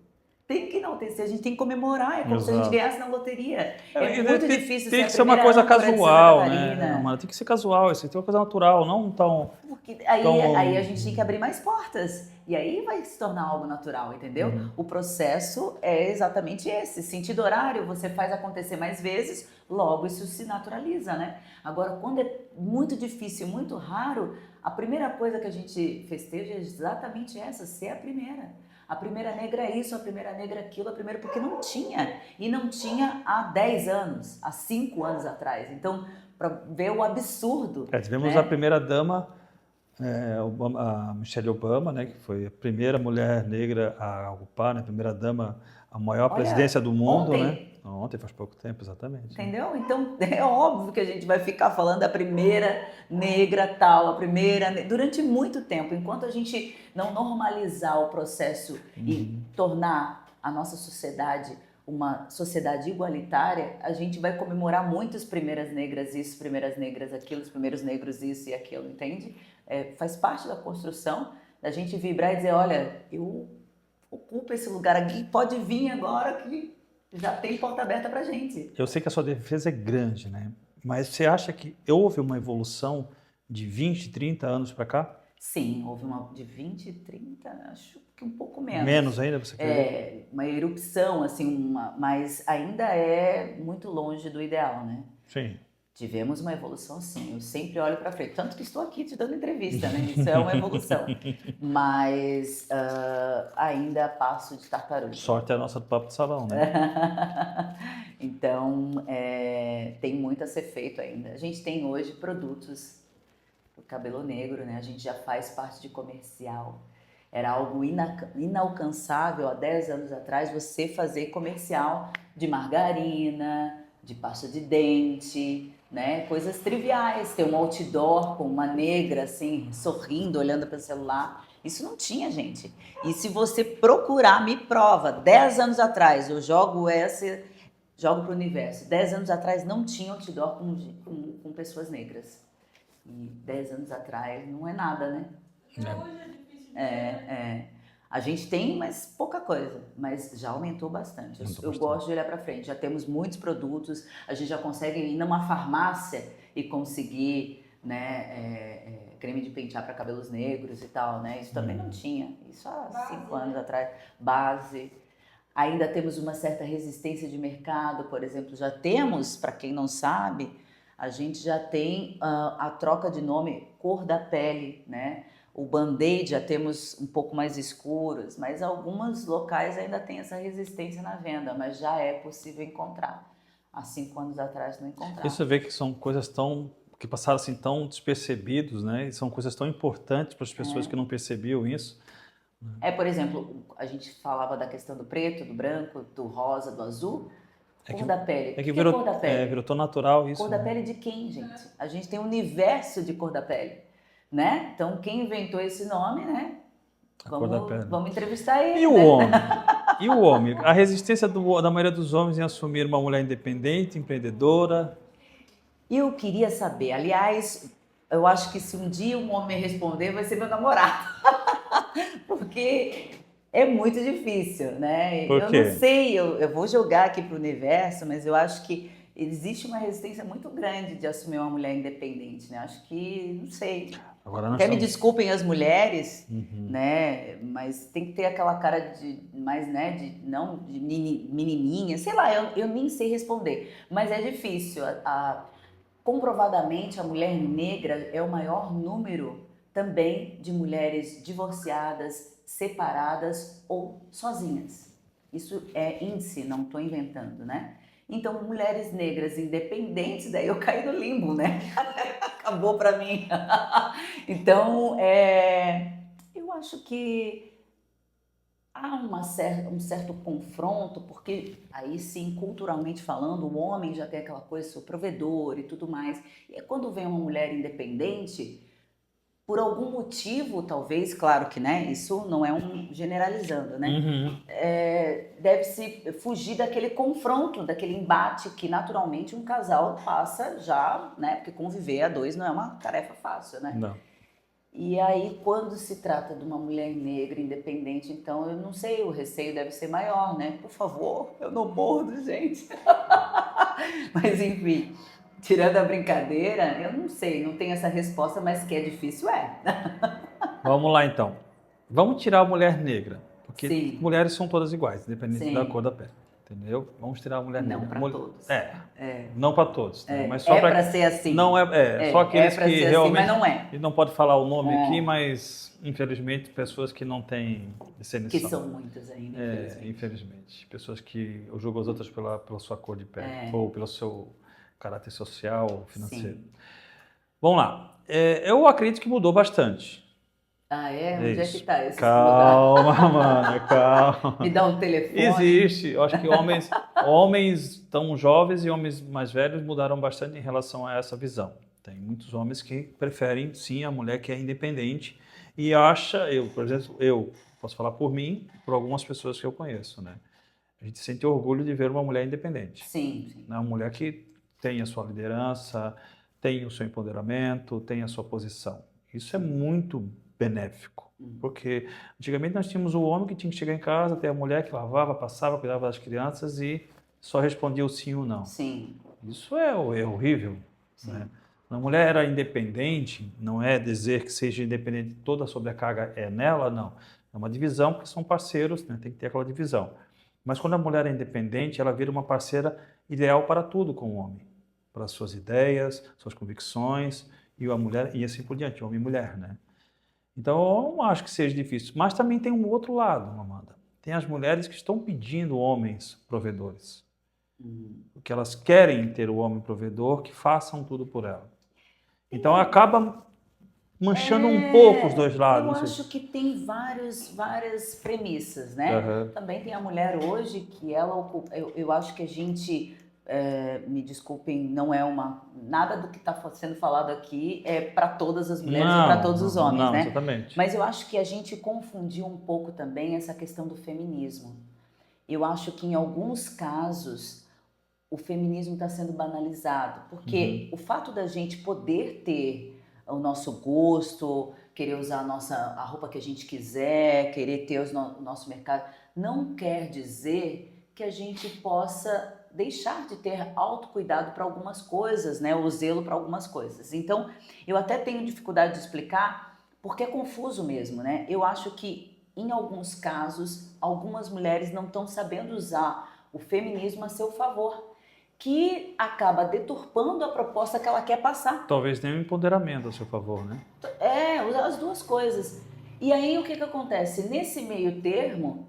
Tem que enaltecer, a gente tem que comemorar, é como se a gente Exato. ganhasse na loteria. É muito difícil ser Tem a que ser uma primeira coisa âncora de Santa casual, né, Catarina. mano? Tem que ser casual, isso tem que ser uma coisa natural, não tão... Porque aí a tão... gente tem que abrir mais portas. E aí vai se tornar algo natural, entendeu? O processo é exatamente esse. Sentido horário, você faz acontecer mais vezes, logo isso se naturaliza, né? Agora, quando é muito difícil, muito raro, A primeira coisa que a gente festeja é exatamente essa, ser a primeira. A primeira negra é isso, a primeira negra é aquilo, a primeira porque não tinha. E não tinha há 10 anos, há 5 anos atrás. Então, para ver o absurdo. Tivemos né? a primeira-dama, a Michelle Obama, né, que foi a primeira mulher negra a ocupar, né, a primeira-dama, a maior Olha, presidência do mundo, ontem, né? Ontem, faz pouco tempo, exatamente. entendeu? Então, é óbvio que a gente vai ficar falando da primeira negra tal, a primeira... Durante muito tempo, enquanto a gente não normalizar o processo e tornar a nossa sociedade uma sociedade igualitária, a gente vai comemorar muitas primeiras negras isso, primeiras negras aquilo, os primeiros negros isso e aquilo, entende? Faz parte da construção da gente vibrar e dizer, olha, eu ocupo esse lugar aqui, pode vir agora que já tem porta aberta pra gente. Eu sei que a sua defesa é grande, né? Mas você acha que houve uma evolução de 20, 30 anos para cá? Sim, houve uma de 20, 30, acho que um pouco menos. Menos ainda, você quer? Uma erupção, assim, mas ainda é muito longe do ideal, né? Sim. Tivemos uma evolução, sim. Eu sempre olho para frente. Tanto que estou aqui te dando entrevista, né? Isso é uma evolução. Mas ainda passo de tartaruga. Sorte é a nossa do Papo de Salão, né? Então, tem muito a ser feito ainda. A gente tem hoje produtos do cabelo negro, né? A gente já faz parte de comercial. Era algo inalcançável há 10 anos atrás você fazer comercial de margarina, de pasta de dente, né? Coisas triviais. Ter um outdoor com uma negra assim, sorrindo, olhando para o celular. Isso não tinha, gente. E se você procurar, me prova. 10 anos atrás, eu jogo para o universo. 10 anos atrás não tinha outdoor com pessoas negras. E 10 anos atrás não é nada, né? Hoje é difícil. A gente tem, mas pouca coisa, mas já aumentou bastante. Eu gosto de olhar para frente. Já temos muitos produtos, a gente já consegue ir numa farmácia e conseguir, né, creme de pentear para cabelos negros e tal, né? Isso também não tinha. Isso há 5 anos atrás. Base. Ainda temos uma certa resistência de mercado, por exemplo, já temos, para quem não sabe, a gente já tem a troca de nome, cor da pele, né? O band-aid já temos um pouco mais escuros, mas alguns locais ainda tem essa resistência na venda, mas já é possível encontrar. Há 5 anos atrás não encontrava. Isso você vê que são coisas que passaram assim tão despercebidos, né? E são coisas tão importantes para as pessoas que não percebiam isso. Por exemplo, a gente falava da questão do preto, do branco, do rosa, do azul. Cor da pele. É que virou, cor da pele? Virou tão natural isso. Cor da pele de quem, gente? A gente tem um universo de cor da pele, né? Então, quem inventou esse nome, né? Cor da pele. Vamos entrevistar ele. E o né? homem? E o homem? A resistência da maioria dos homens em assumir uma mulher independente, empreendedora? Eu queria saber, aliás, eu acho que se um dia um homem responder, vai ser meu namorado. Porque é muito difícil, né? Por quê? Eu não sei, eu vou jogar aqui para o universo, mas eu acho que existe uma resistência muito grande de assumir uma mulher independente, né? Acho que, não sei. Agora Me desculpem as mulheres, né? Mas tem que ter aquela cara de mais, né? De menininha, sei lá, eu nem sei responder. Mas é difícil. Comprovadamente, a mulher negra é o maior número também de mulheres divorciadas, separadas ou sozinhas. Isso é índice, não estou inventando, né? Então, mulheres negras independentes, daí eu caí no limbo, né? Acabou para mim. Então, eu acho que há um certo confronto, porque aí sim, culturalmente falando, o homem já tem aquela coisa, sou provedor e tudo mais. E quando vem uma mulher independente, por algum motivo, talvez, claro que, né, isso não é generalizando, né, deve-se fugir daquele confronto, daquele embate que naturalmente um casal passa já, né, porque conviver a dois não é uma tarefa fácil, né. Não. E aí, quando se trata de uma mulher negra independente, então, eu não sei, o receio deve ser maior, né, por favor, eu não mordo, gente. Mas, enfim... Tirando a brincadeira, eu não sei, não tenho essa resposta, mas que é difícil, Vamos lá, então. Vamos tirar a mulher negra, porque Sim. mulheres são todas iguais, independente Sim. da cor da pele. entendeu? Vamos tirar a mulher Não negra. para todos. Não para todos, né? Mas só para ser assim. Não só aqueles pra que ser realmente, assim, mas não é. E não pode falar o nome aqui, mas infelizmente pessoas que não têm discernição. Que são muitas ainda, infelizmente. Pessoas que julgam as outras pela sua cor de pele ou pelo seu caráter social, financeiro. Sim. Vamos lá. Eu acredito que mudou bastante. Ah, é? Onde é que está esse lugar? Calma, mano, calma. Me dá um telefone. Existe. Eu acho que homens tão jovens e homens mais velhos mudaram bastante em relação a essa visão. Tem muitos homens que preferem, sim, a mulher que é independente e por exemplo, eu posso falar por mim e por algumas pessoas que eu conheço, né? A gente sente orgulho de ver uma mulher independente. Sim. Uma mulher que tem a sua liderança, tem o seu empoderamento, tem a sua posição. Isso é muito benéfico, porque antigamente nós tínhamos o homem que tinha que chegar em casa, ter a mulher que lavava, passava, cuidava das crianças e só respondia o sim ou não. Sim. Isso é horrível. Né? A mulher era independente, não é dizer que seja independente, toda a sobrecarga é nela, não. É uma divisão, porque são parceiros, né? Tem que ter aquela divisão. Mas quando a mulher é independente, ela vira uma parceira ideal para tudo com o homem. Para suas ideias, suas convicções, e a mulher, e assim por diante, homem e mulher, né? Então, eu não acho que seja difícil. Mas também tem um outro lado, Amanda. Tem as mulheres que estão pedindo homens provedores. Porque elas querem ter o homem provedor que façam tudo por ela. Então, acaba manchando um pouco os dois lados. Eu acho que tem várias premissas, né? Também tem a mulher hoje que ela ocupa... Eu acho que a gente... me desculpem, não é nada do que está sendo falado aqui é para todas as mulheres e para todos os homens, né? Exatamente. Mas eu acho que a gente confundiu um pouco também essa questão do feminismo. Eu acho que em alguns casos o feminismo está sendo banalizado, porque o fato da gente poder ter o nosso gosto, querer usar a roupa que a gente quiser, querer ter o nosso mercado, não quer dizer que a gente possa deixar de ter autocuidado para algumas coisas, né? Ou zelo para algumas coisas. Então, eu até tenho dificuldade de explicar porque é confuso mesmo, né? Eu acho que, em alguns casos, algumas mulheres não estão sabendo usar o feminismo a seu favor, que acaba deturpando a proposta que ela quer passar. Talvez nem o empoderamento a seu favor, né? As duas coisas. E aí, o que acontece? Nesse meio termo,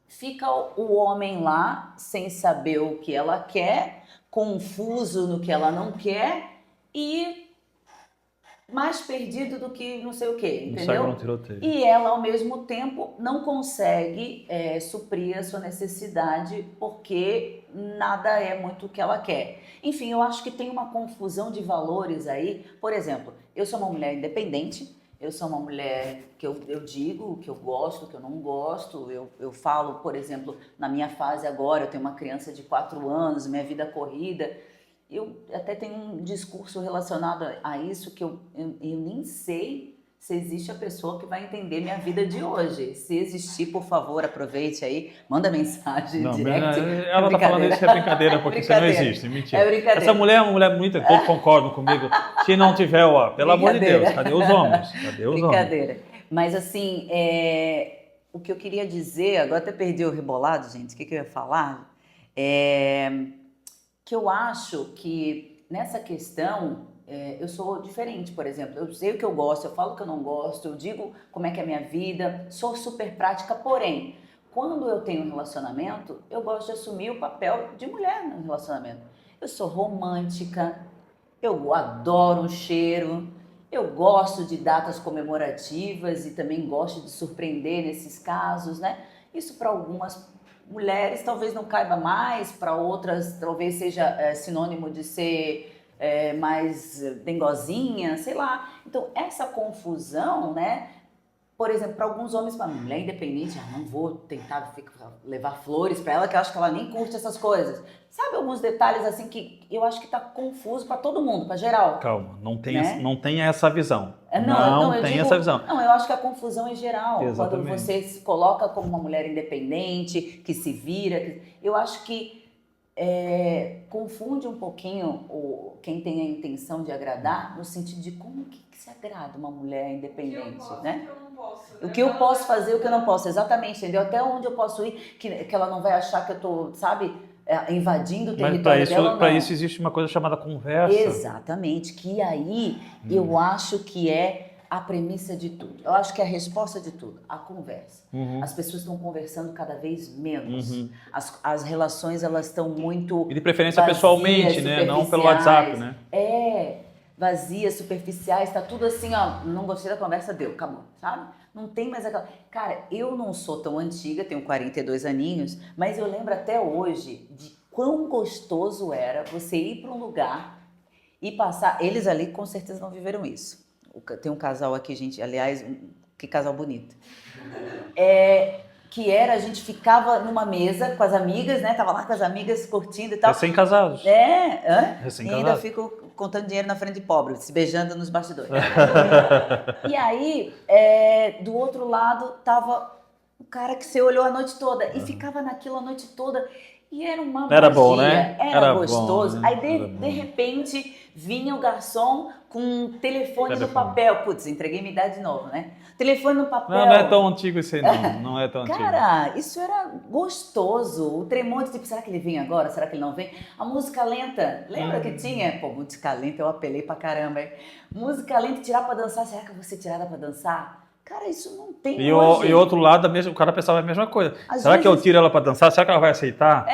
fica o homem lá sem saber o que ela quer, confuso no que ela não quer e mais perdido do que não sei o que, entendeu? E ela, ao mesmo tempo, não consegue suprir a sua necessidade porque nada é muito o que ela quer. Enfim, eu acho que tem uma confusão de valores aí. Por exemplo, eu sou uma mulher independente, eu sou uma mulher que eu digo o que eu gosto, o que eu não gosto. Eu falo, por exemplo, na minha fase agora, eu tenho uma criança de 4 anos, minha vida corrida. Eu até tenho um discurso relacionado a isso que eu nem sei se existe a pessoa que vai entender minha vida de hoje. Se existir, por favor, aproveite aí, manda mensagem direct. Ela está falando isso, é brincadeira, porque isso não existe, mentira. É brincadeira. Essa mulher é uma mulher muito... Todos concordam comigo. Se não tiver, pelo amor de Deus, cadê os homens? Brincadeira. Mas assim, o que eu queria dizer, agora até perdi o rebolado, gente, o que eu ia falar? Que eu acho que nessa questão... eu sou diferente, por exemplo, eu sei o que eu gosto, eu falo o que eu não gosto, eu digo como é que é a minha vida, sou super prática, porém, quando eu tenho um relacionamento, eu gosto de assumir o papel de mulher no relacionamento. Eu sou romântica, eu adoro um cheiro, eu gosto de datas comemorativas e também gosto de surpreender nesses casos, né? Isso para algumas mulheres talvez não caiba mais, para outras talvez seja sinônimo de ser... mais dengozinha, sei lá. Então, essa confusão, né? Por exemplo, para alguns homens, para mulher independente, não vou tentar levar flores para ela, que eu acho que ela nem curte essas coisas. Sabe alguns detalhes assim que eu acho que tá confuso para todo mundo, para geral. Calma, não tenha essa visão. Não tem essa visão. Não, eu acho que a confusão é geral. Exatamente. Quando você se coloca como uma mulher independente, que se vira, eu acho que confunde um pouquinho quem tem a intenção de agradar no sentido de como que se agrada uma mulher independente, né? O que eu posso fazer, o que eu não posso, exatamente, entendeu? Até onde eu posso ir, que ela não vai achar que eu tô, sabe, invadindo o território dela, não. Para isso existe uma coisa chamada conversa. Exatamente, que aí eu acho que é a premissa de tudo. Eu acho que é a resposta de tudo, a conversa. As pessoas estão conversando cada vez menos. As relações, elas estão muito E de preferência vazias, pessoalmente, né? Não pelo WhatsApp, né? Vazias, superficiais, tá tudo assim, ó, não gostei da conversa, deu, acabou, sabe? Não tem mais aquela... Cara, eu não sou tão antiga, tenho 42 aninhos, mas eu lembro até hoje de quão gostoso era você ir para um lugar e passar... Eles ali com certeza não viveram isso. Tem um casal aqui, gente, aliás, que casal bonito. Que era, a gente ficava numa mesa com as amigas, né? Tava lá com as amigas curtindo e tal. Recém-casados. E ainda fico contando dinheiro na frente de pobre, se beijando nos bastidores. E aí, do outro lado, tava o cara que você olhou a noite toda e ficava naquilo a noite toda. E era uma magia, bom, né? Era gostoso. Bom, né? Aí, de repente, vinha o garçom com um telefone no papel. Putz, entreguei minha idade de novo, né? Telefone no papel. Não é tão antigo isso aí, não. Não é tão antigo. Cara, isso era gostoso. O tremonte, tipo, será que ele vem agora? Será que ele não vem? A música lenta, lembra que tinha? Pô, música lenta eu apelei pra caramba, hein? Música lenta, tirar pra dançar. Será que eu vou ser tirada pra dançar? Cara, isso não tem hoje. E outro lado, o cara pensava a mesma coisa. Será que eu tiro ela pra dançar? Será que ela vai aceitar?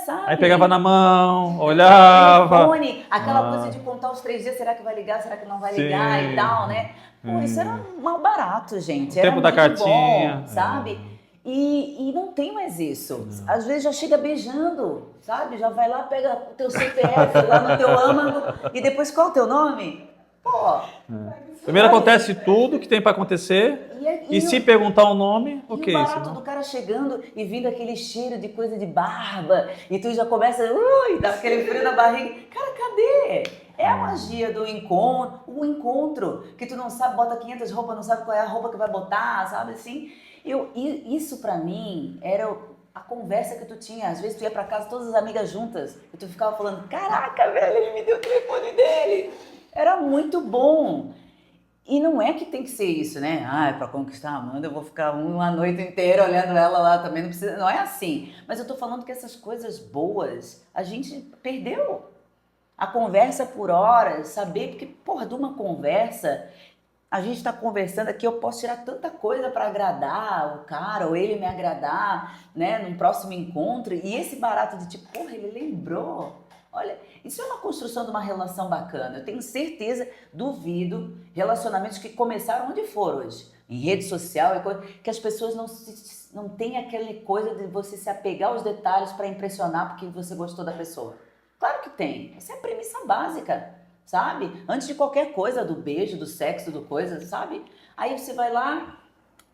Sabe? Aí pegava na mão, olhava. Telefone, aquela coisa de contar os 3 dias, será que vai ligar, será que não vai ligar e tal, né? Pô, isso era mal barato, gente. Era tempo da cartinha. Bom, sabe? E não tem mais isso. Às vezes já chega beijando, sabe? Já vai lá, pega o teu CPF lá no teu âmago e depois qual é o teu nome? Pô. Primeiro acontece tudo que tem para acontecer e se perguntar o nome, ok. E o barato do cara chegando e vindo aquele cheiro de coisa de barba e tu já começa, dá aquele frio na barriga. Cara, cadê? É a magia do encontro, o encontro, que tu não sabe, bota 500 roupas, não sabe qual é a roupa que vai botar, sabe assim? Isso pra mim era a conversa que tu tinha. Às vezes tu ia pra casa todas as amigas juntas e tu ficava falando, caraca, velho, ele me deu o telefone dele. Era muito bom. E não é que tem que ser isso, né? Pra conquistar a Amanda eu vou ficar uma noite inteira olhando ela lá também, não precisa, não é assim. Mas eu tô falando que essas coisas boas a gente perdeu. A conversa por horas, saber, porque, porra, de uma conversa, a gente tá conversando aqui, eu posso tirar tanta coisa para agradar o cara, ou ele me agradar, né, num próximo encontro. E esse barato de tipo, porra, ele lembrou. Olha, isso é uma construção de uma relação bacana. Eu tenho certeza, duvido, relacionamentos que começaram onde for hoje, em rede social, que as pessoas não têm aquela coisa de você se apegar aos detalhes para impressionar porque você gostou da pessoa. Claro que tem. Essa é a premissa básica, sabe? Antes de qualquer coisa, do beijo, do sexo, do coisa, sabe? Aí você vai lá,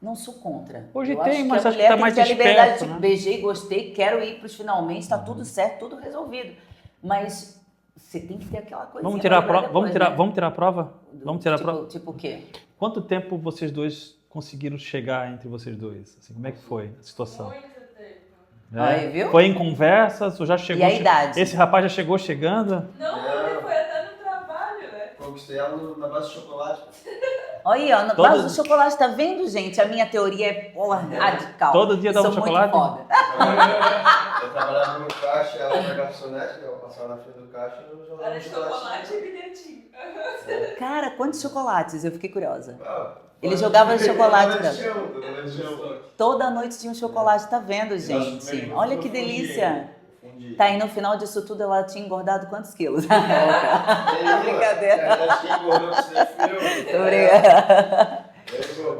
não sou contra. Hoje tem, mas acho que tá mais esperto, né? A liberdade, tipo, beijei, gostei, quero ir pros finalmente, tá tudo certo, tudo resolvido. Mas você tem que ter aquela coisinha. Vamos tirar a prova? Vamos tirar a prova? Vamos tirar a prova? Tipo o quê? Quanto tempo vocês dois conseguiram chegar entre vocês dois? Assim, como é que foi a situação? Muito tempo. Aí, viu? Foi em conversas ou já chegou? E a idade? Esse rapaz já chegou chegando? Não, ele foi até no trabalho, né? Conquistei ela na base de chocolate. Olha aí, ó, na base do chocolate, tá vendo, gente? A minha teoria é radical. Todo dia dava um chocolate? Muito foda. Eu trabalhava no caixa, ela na garçonete, eu passava na frente do caixa e eu jogava Era chocolate e bilhetinho. Cara, quantos chocolates? Eu fiquei curiosa. Ele Ele jogava chocolate. Toda Toda noite tinha um chocolate, tá vendo, gente? Olha que delícia. Tá aí no final disso tudo, ela tinha engordado quantos quilos? Brincadeira.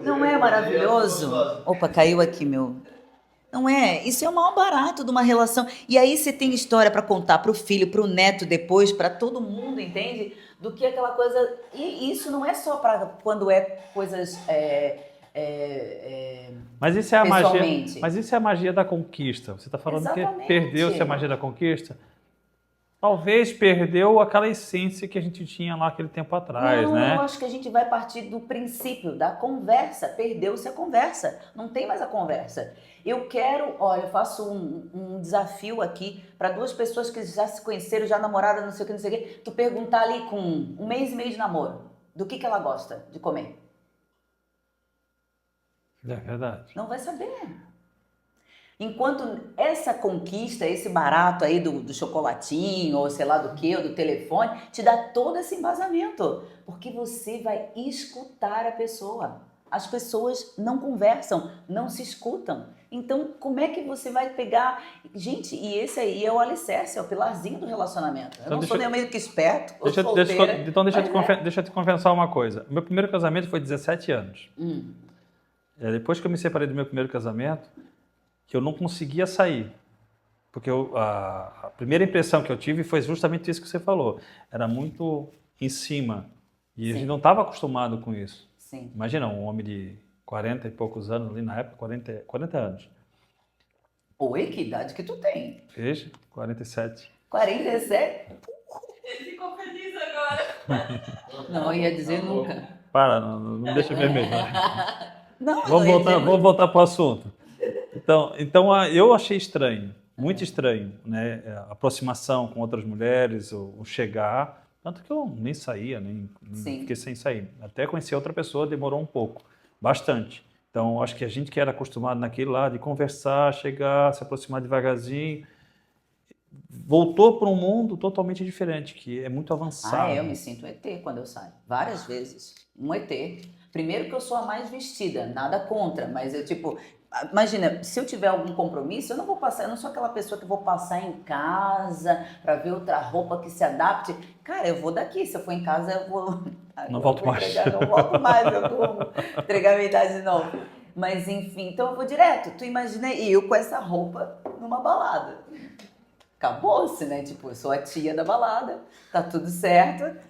Não é maravilhoso? Opa, caiu aqui, meu. Não é? Isso é o maior barato de uma relação. E aí você tem história para contar pro filho, pro neto depois, para todo mundo, entende? Do que aquela coisa... E isso não é só para quando é coisas... Mas isso é a magia. pessoalmente. Mas isso é a magia da conquista. Você está falando Exatamente. que perdeu-se a magia da conquista? talvez perdeu aquela essência que a gente tinha lá aquele tempo atrás, Não, né? eu acho que a gente vai partir do princípio da conversa. Perdeu-se a conversa. Não tem mais a conversa. Eu quero, olha, eu faço um desafio aqui para duas pessoas que já se conheceram, já namoraram, não sei o que, não sei o que. Tu perguntar ali com 1 mês e meio de namoro, do que ela gosta de comer? É verdade. Não vai saber. Enquanto essa conquista, esse barato aí do chocolatinho, ou sei lá do que, ou do telefone, te dá todo esse embasamento. Porque você vai escutar a pessoa. As pessoas não conversam, não se escutam. Então, como é que você vai pegar... Gente, e esse aí é o alicerce, é o pilarzinho do relacionamento. Eu Então, não sou nem meio que esperto, ou solteira. Então deixa mas eu te confessar uma coisa. Meu primeiro casamento foi 17 anos. Hum, Depois que eu me separei do meu primeiro casamento, que eu não conseguia sair. Porque a primeira impressão que eu tive foi justamente isso que você falou. Era muito em cima. E a Sim. gente não estava acostumado com isso. sim. Imagina, um homem de 40 e poucos anos, ali na época, 40 anos. Oi, que idade que tu tem? Veja, 47. 47? Ele ficou feliz agora. Não, eu ia dizer nunca. Para, não deixa eu ver mesmo. Não, Vamos eu ia dizer vamos voltar para o assunto. Então, eu achei estranho, muito estranho, né? A aproximação com outras mulheres, o chegar. Tanto que eu nem saía, nem Sim. fiquei sem sair. Até conhecer outra pessoa demorou um pouco, bastante. Então, acho que a gente que era acostumado naquele lá de conversar, chegar, se aproximar devagarzinho, voltou para um mundo totalmente diferente, que é muito avançado. eu me sinto um ET quando eu saio. Várias vezes. Um ET. Primeiro que eu sou a mais vestida, nada contra, mas eu tipo... Imagina, se eu tiver algum compromisso, eu não vou passar, eu não sou aquela pessoa que vou passar em casa para ver outra roupa que se adapte. Cara, eu vou daqui, se eu for em casa, eu vou... Não volto mais. Não volto mais, eu vou entregar minha idade de novo. Mas enfim, então eu vou direto. Tu imagina eu com essa roupa numa balada. Acabou-se, né? Tipo, eu sou a tia da balada, tá tudo certo.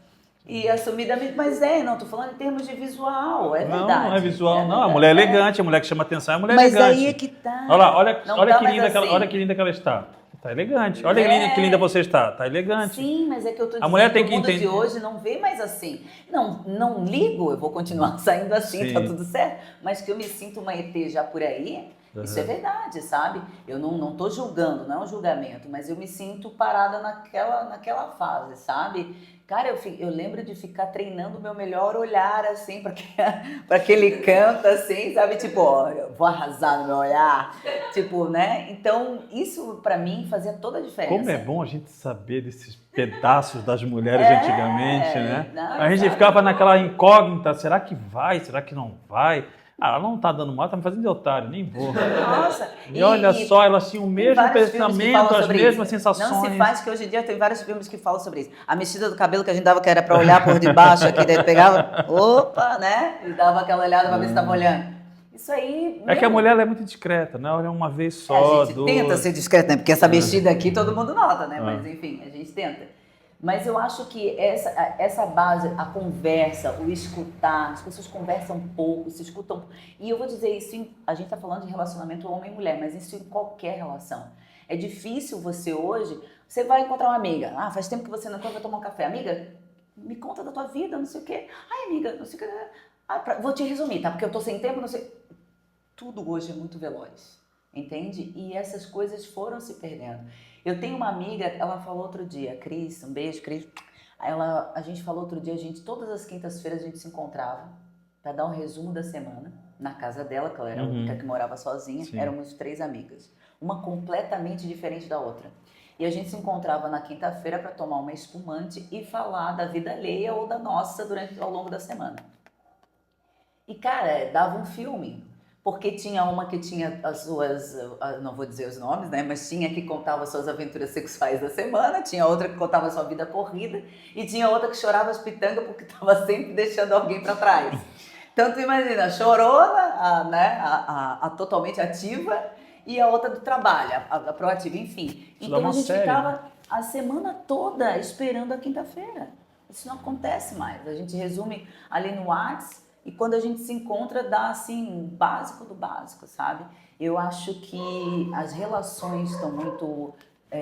E assumidamente, mas não, tô falando em termos de visual, é verdade. Não é visual, não. A verdade. mulher é elegante, a mulher que chama atenção é a mulher Mas elegante. aí é que tá. Olha lá, olha Não tá que mais linda assim. olha que linda que ela está. Tá elegante. Olha que linda você está. Tá elegante. Sim, mas é que eu tô dizendo mulher tem que que o mundo entender. de hoje não vê mais assim. Não ligo, eu vou continuar saindo assim, tá Sim. tudo certo. Mas que eu me sinto uma ET já por aí, isso é verdade, sabe? Eu não tô julgando, não é um julgamento, mas eu me sinto parada naquela fase, sabe? Cara, eu lembro de ficar treinando o meu melhor olhar, assim, para aquele canto, assim, sabe? Tipo, ó, eu vou arrasar no meu olhar, tipo, né? Então, isso pra mim fazia toda a diferença. Como é bom a gente saber desses pedaços das mulheres de antigamente, né? não, A gente sabe? ficava naquela incógnita, será que vai, será que não vai? Ah, ela não tá dando mal, tá me fazendo de otário, nem vou. Nossa! E olha só, elas tinham o mesmo vários filmes que pensamento, falam as sobre mesmas isso. sensações. Não se faz, que hoje em dia tem vários filmes que falam sobre isso. A mexida do cabelo que a gente dava, que era pra olhar por debaixo aqui, daí pegava, opa, né? E dava aquela olhada pra ver se tava olhando. Isso aí... É que a mulher ela é muito discreta, né? Olha uma vez só, a gente tenta ser discreto, né? Porque essa mexida aqui todo mundo nota, né? Ah. Mas enfim, a gente tenta. Mas eu acho que essa base, a conversa, o escutar, as pessoas conversam pouco, se escutam. E eu vou dizer isso, a gente está falando de relacionamento homem e mulher, mas isso em qualquer relação. É difícil você hoje, você vai encontrar uma amiga, faz tempo que você não encontra, vai tomar um café. Amiga, me conta da tua vida, não sei o quê. Ai, amiga, não sei o quê. Vou te resumir, tá? Porque eu tô sem tempo, não sei. Tudo hoje é muito veloz, entende? E essas coisas foram se perdendo. Eu tenho uma amiga, ela falou outro dia, Cris, um beijo, Cris. A gente falou outro dia, todas as quintas-feiras a gente se encontrava para dar um resumo da semana na casa dela, que ela era a única que morava sozinha. Sim. Éramos 3 amigas, uma completamente diferente da outra. E a gente se encontrava na quinta-feira para tomar uma espumante e falar da vida alheia ou da nossa ao longo da semana. E, cara, dava um filme. Porque tinha uma que tinha as suas, não vou dizer os nomes, né? Mas tinha que contava as suas aventuras sexuais da semana, tinha outra que contava a sua vida corrida e tinha outra que chorava as pitangas porque estava sempre deixando alguém para trás. Então, tu imagina, a chorona, a totalmente ativa e a outra do trabalho, a proativa, enfim. Então, a gente ficava a semana toda esperando a quinta-feira. Isso não acontece mais. A gente resume ali no WhatsApp. E quando a gente se encontra, dá assim, o básico do básico, sabe? Eu acho que as relações estão muito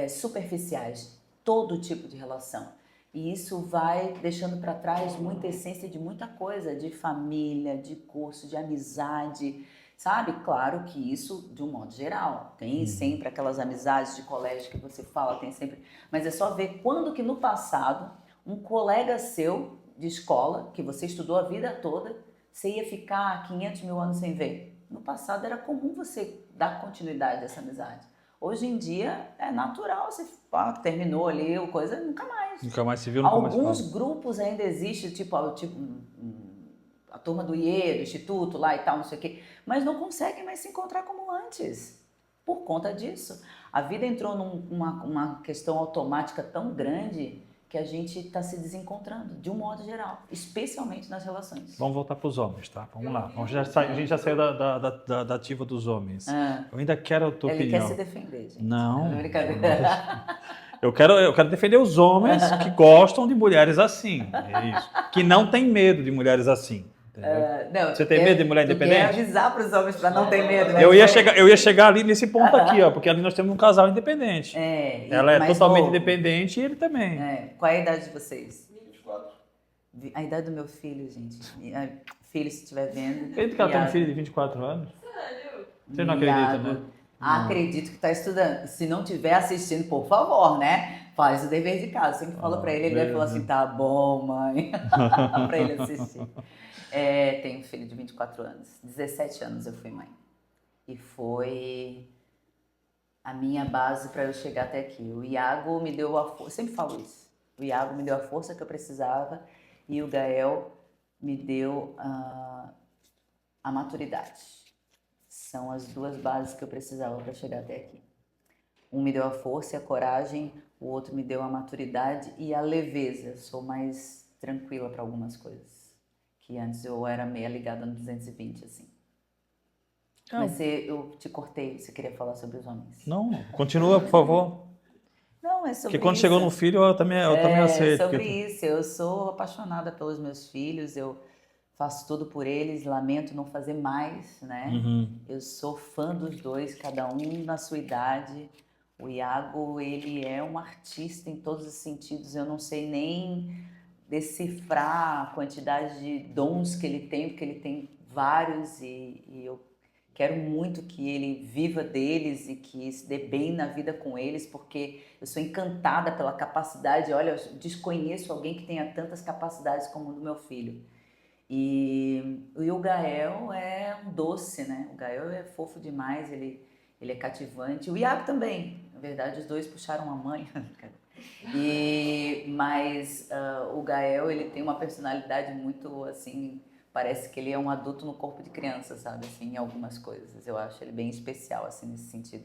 superficiais. todo tipo de relação. E isso vai deixando para trás muita essência de muita coisa, de família, de curso, de amizade, sabe? Claro que isso de um modo geral. Tem sempre aquelas amizades de colégio que você fala, tem sempre... Mas é só ver quando que no passado um colega seu de escola, que você estudou a vida toda, você ia ficar 500 mil anos sem ver. No passado era comum você dar continuidade a essa amizade. Hoje em dia é natural, você terminou ali, ou coisa, nunca mais. Nunca mais se viu, nunca mais se Alguns fala. grupos ainda existem, tipo a turma do IE, do Instituto lá e tal, não sei o quê, mas não conseguem mais se encontrar como antes, por conta disso. A vida entrou numa questão automática tão grande que a gente está se desencontrando, de um modo geral, especialmente nas relações. Vamos voltar para os homens, tá? Vamos lá. A gente já saiu da ativa dos homens. Eu ainda quero a tua Ele opinião. quer se defender, gente. Não. É brincadeira. Eu quero defender os homens que gostam de mulheres assim. É isso. Que não tem medo de mulheres assim. Entendeu? Não, Você tem medo de mulher independente? Quer avisar para os homens para não ter medo, né? Eu ia chegar ali nesse ponto aqui, ó, porque ali nós temos um casal independente. Ela é totalmente independente e ele também. Qual é a idade de vocês? 24. A idade do meu filho, gente. Filho, se estiver vendo. Acredito que ela tem um filho de 24 anos. Sério? Você não acredita, né? Acredito que está estudando. Se não estiver assistindo, por favor, né? Faz o dever de casa. Eu sempre falo para ele vai falar assim, tá bom, mãe. Para ele assistir. Tenho um filho de 24 anos. 17 anos eu fui mãe. E foi a minha base para eu chegar até aqui. O Iago me deu a força, sempre falo isso. O Iago me deu a força que eu precisava e o Gael me deu a maturidade. São as duas bases que eu precisava para chegar até aqui. Um me deu a força e a coragem, o outro me deu a maturidade e a leveza. Sou mais tranquila para algumas coisas. Que antes eu era meio ligada no 220, assim. Mas eu te cortei, você queria falar sobre os homens. Não, continua, por favor. Não, é sobre isso. Porque quando chegou no filho, eu também aceito. É sobre isso, eu sou apaixonada pelos meus filhos, eu faço tudo por eles, lamento não fazer mais, né? Eu sou fã dos dois, cada um na sua idade. O Iago, ele é um artista em todos os sentidos, eu não sei nem decifrar a quantidade de dons que ele tem, porque ele tem vários e eu quero muito que ele viva deles e que se dê bem na vida com eles, porque eu sou encantada pela capacidade. Olha, eu desconheço alguém que tenha tantas capacidades como o do meu filho. E o Gael é um doce, né? O Gael é fofo demais, ele é cativante. O Iago também, na verdade, os dois puxaram a mãe. Mas o Gael, ele tem uma personalidade muito, assim, parece que ele é um adulto no corpo de criança, sabe, assim, em algumas coisas. Eu acho ele bem especial, assim, nesse sentido.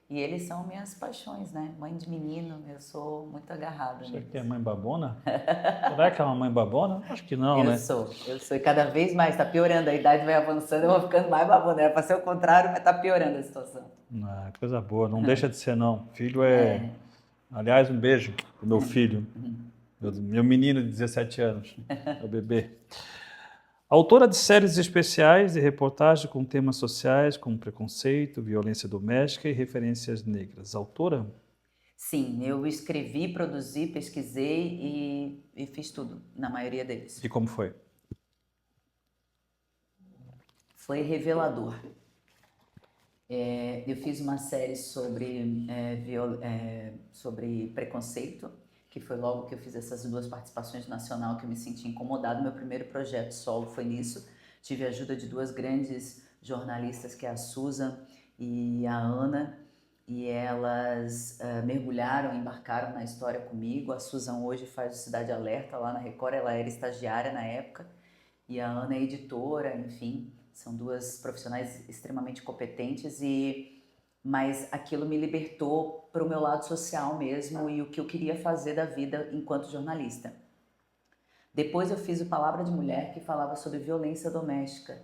E eles são minhas paixões, né? Mãe de menino, eu sou muito agarrada. Você que é mãe babona? Será que é uma mãe babona? Acho que não, né? Eu sou. E cada vez mais, tá piorando, a idade vai avançando, eu vou ficando mais babona. Era pra ser o contrário, mas tá piorando a situação. Coisa boa, não deixa de ser não. Filho é... Aliás, um beijo pro meu filho, meu menino de 17 anos, meu bebê. Autora de séries especiais e reportagens com temas sociais como preconceito, violência doméstica e referências negras. Autora? Sim, eu escrevi, produzi, pesquisei e fiz tudo, na maioria deles. E como foi? Foi revelador. Eu fiz uma série sobre preconceito, que foi logo que eu fiz essas duas participações nacional que eu me senti incomodada. Meu primeiro projeto solo foi nisso. Tive a ajuda de duas grandes jornalistas, que é a Susan e a Ana, e elas mergulharam, embarcaram na história comigo. A Susan hoje faz o Cidade Alerta lá na Record, ela era estagiária na época, e a Ana é editora, enfim, são duas profissionais extremamente competentes mas aquilo me libertou para o meu lado social mesmo e o que eu queria fazer da vida enquanto jornalista. Depois eu fiz o Palavra de Mulher, que falava sobre violência doméstica.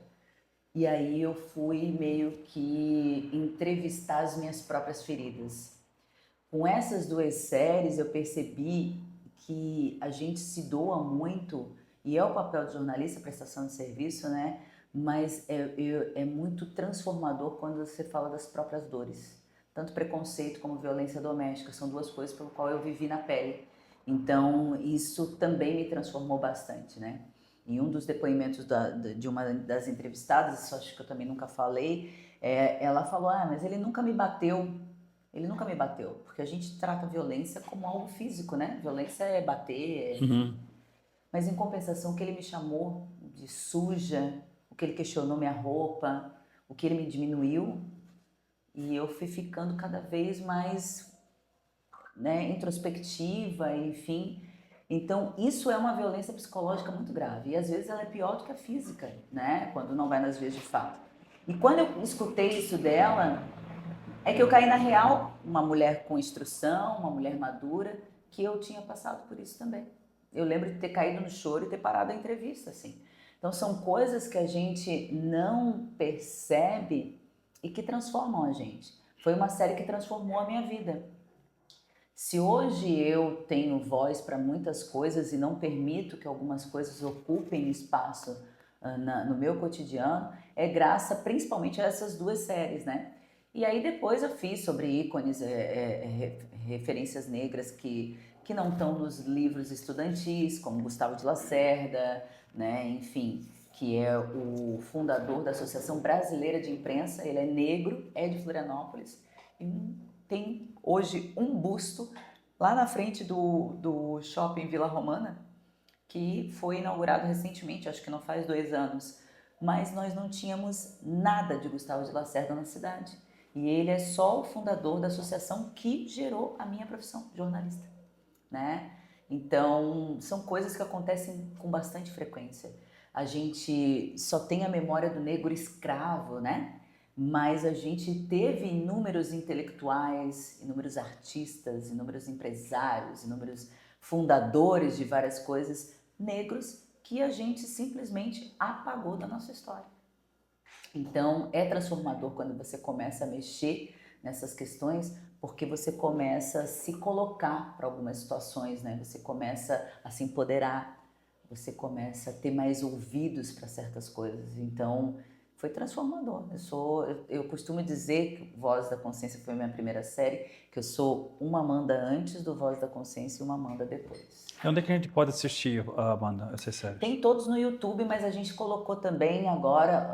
E aí eu fui meio que entrevistar as minhas próprias feridas. Com essas duas séries eu percebi que a gente se doa muito, e é o papel do jornalista, prestação de serviço, né? Mas é muito transformador quando você fala das próprias dores, tanto preconceito como violência doméstica, são duas coisas pelo qual eu vivi na pele. Então, isso também me transformou bastante, né? Em um dos depoimentos de uma das entrevistadas, isso acho que eu também nunca falei, ela falou, mas ele nunca me bateu. Ele nunca me bateu, porque a gente trata a violência como algo físico, né? Violência é bater, mas em compensação o que ele me chamou de suja, o que ele questionou minha roupa, o que ele me diminuiu, e eu fui ficando cada vez mais, né, introspectiva, enfim. Então, isso é uma violência psicológica muito grave. E às vezes ela é pior do que a física, né? Quando não vai nas vias de fato. E quando eu escutei isso dela, é que eu caí na real, uma mulher com instrução, uma mulher madura, que eu tinha passado por isso também. Eu lembro de ter caído no choro e ter parado a entrevista, assim. Então, são coisas que a gente não percebe e que transformam a gente. Foi uma série que transformou a minha vida. Se hoje eu tenho voz para muitas coisas e não permito que algumas coisas ocupem espaço no meu cotidiano, é graças principalmente a essas duas séries, né? E aí depois eu fiz sobre ícones, referências negras que não estão nos livros estudantis, como Gustavo de Lacerda, né? Enfim, que é o fundador da Associação Brasileira de Imprensa, ele é negro, é de Florianópolis, e tem hoje um busto lá na frente do shopping Vila Romana, que foi inaugurado recentemente, acho que não faz 2 anos, mas nós não tínhamos nada de Gustavo de Lacerda na cidade. E ele é só o fundador da associação que gerou a minha profissão, jornalista, né? Então, são coisas que acontecem com bastante frequência. A gente só tem a memória do negro escravo, né? Mas a gente teve inúmeros intelectuais, inúmeros artistas, inúmeros empresários, inúmeros fundadores de várias coisas negros que a gente simplesmente apagou da nossa história. Então, é transformador quando você começa a mexer nessas questões, porque você começa a se colocar para algumas situações, né? Você começa a se empoderar, você começa a ter mais ouvidos para certas coisas. Então, foi transformador. Eu costumo dizer que Voz da Consciência foi a minha primeira série, que eu sou uma Amanda antes do Voz da Consciência e uma Amanda depois. E onde é que a gente pode assistir, Amanda, essas séries? Tem todos no YouTube, mas a gente colocou também agora,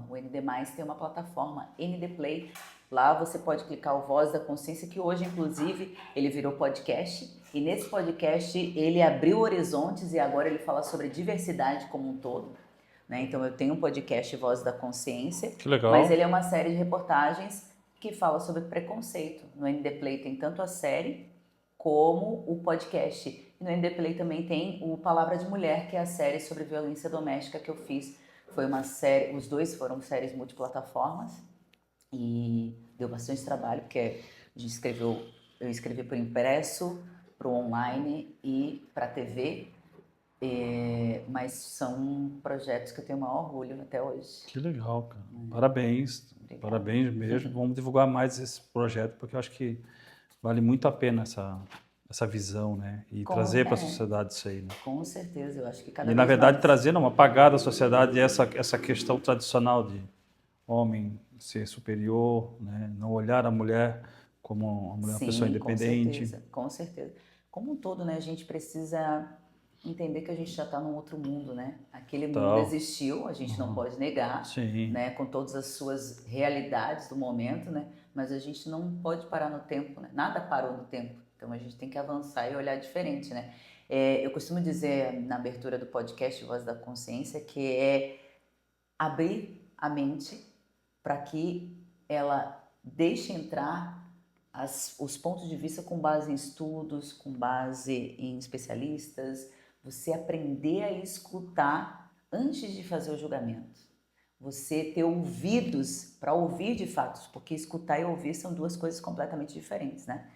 o ND+, tem uma plataforma, ND Play. Lá você pode clicar o Voz da Consciência, que hoje, inclusive, ele virou podcast. E nesse podcast, ele abriu horizontes e agora ele fala sobre diversidade como um todo. Né? Então, eu tenho um podcast Voz da Consciência. Que legal. Mas ele é uma série de reportagens que fala sobre preconceito. No ND Play tem tanto a série como o podcast. E no ND Play também tem o Palavra de Mulher, que é a série sobre violência doméstica que eu fiz. Foi uma série, os dois foram séries multiplataformas e deu bastante trabalho, porque a gente eu escrevi para o impresso, para o online e para a TV, mas são projetos que eu tenho o maior orgulho até hoje. Que legal, cara. Parabéns. Obrigada. Parabéns mesmo. Vamos divulgar mais esse projeto, porque eu acho que vale muito a pena essa visão, né? E trazer para a sociedade isso aí, né? Com certeza, eu acho que cada E, vez na verdade, mais... trazer, não, apagar da sociedade essa questão tradicional de homem ser superior, né? Não olhar a mulher como uma pessoa independente. Com certeza. Como um todo, né? A gente precisa entender que a gente já está num outro mundo, né? Aquele mundo existiu, a gente não pode negar, né? Com todas as suas realidades do momento, né? Mas a gente não pode parar no tempo, né? Nada parou no tempo. Então a gente tem que avançar e olhar diferente, né? Eu costumo dizer na abertura do podcast Voz da Consciência que é abrir a mente para que ela deixe entrar os pontos de vista com base em estudos, com base em especialistas, você aprender a escutar antes de fazer o julgamento. Você ter ouvidos para ouvir de fato, porque escutar e ouvir são duas coisas completamente diferentes, né?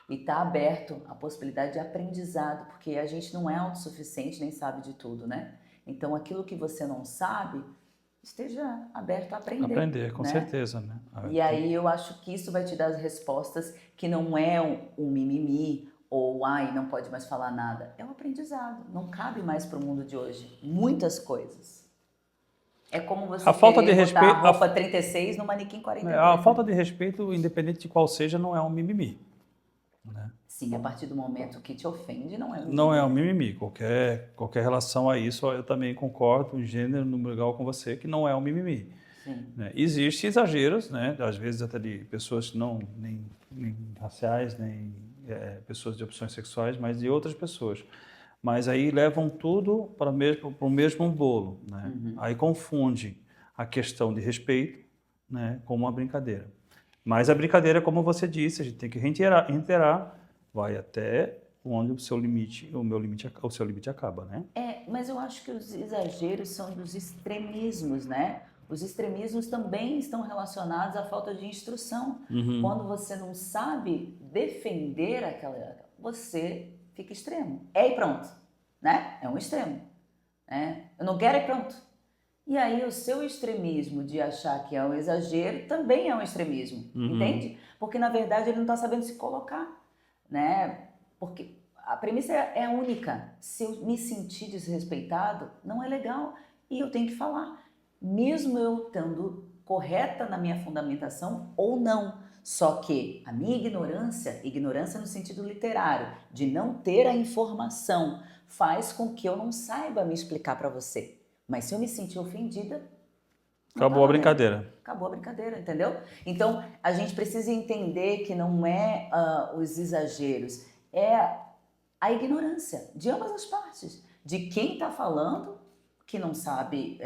E estar aberto à possibilidade de aprendizado, porque a gente não é autossuficiente nem sabe de tudo, né? Então, aquilo que você não sabe, esteja aberto a aprender. Aprender, com né? certeza, né? E aí eu acho que isso vai te dar as respostas que não é um mimimi ou não pode mais falar nada. É um aprendizado, não cabe mais para o mundo de hoje. Muitas coisas. É como você A falta de querer respeito- botar a roupa 36 no manequim 42. A falta de respeito, independente de qual seja, não é um mimimi. Sim, a partir do momento que te ofende, não é um Não é um mimimi. Qualquer relação a isso, eu também concordo, em gênero, número legal com você, que não é um mimimi. Sim. Né? Existem exageros, né? Às vezes até de pessoas que não, nem raciais, nem pessoas de opções sexuais, mas de outras pessoas. Mas aí levam tudo para o mesmo bolo. Né? Aí confunde a questão de respeito, né, com uma brincadeira. Mas a brincadeira, como você disse, a gente tem que reiterar, vai até onde o seu limite acaba, né? Mas eu acho que os exageros são dos extremismos, né? Os extremismos também estão relacionados à falta de instrução. Quando você não sabe defender você fica extremo. E pronto, né? É um extremo. Né? Eu não quero e pronto. E aí o seu extremismo de achar que é um exagero também é um extremismo, entende? Porque na verdade ele não está sabendo se colocar, né? Porque a premissa é única. Se eu me sentir desrespeitado, não é legal e eu tenho que falar. Mesmo eu estando correta na minha fundamentação ou não. Só que a minha ignorância no sentido literário, de não ter a informação, faz com que eu não saiba me explicar para você. Mas se eu me sentir ofendida, Acabou a brincadeira. Acabou a brincadeira, entendeu? Então, a gente precisa entender que não é os exageros, é a ignorância de ambas as partes. De quem está falando, que não sabe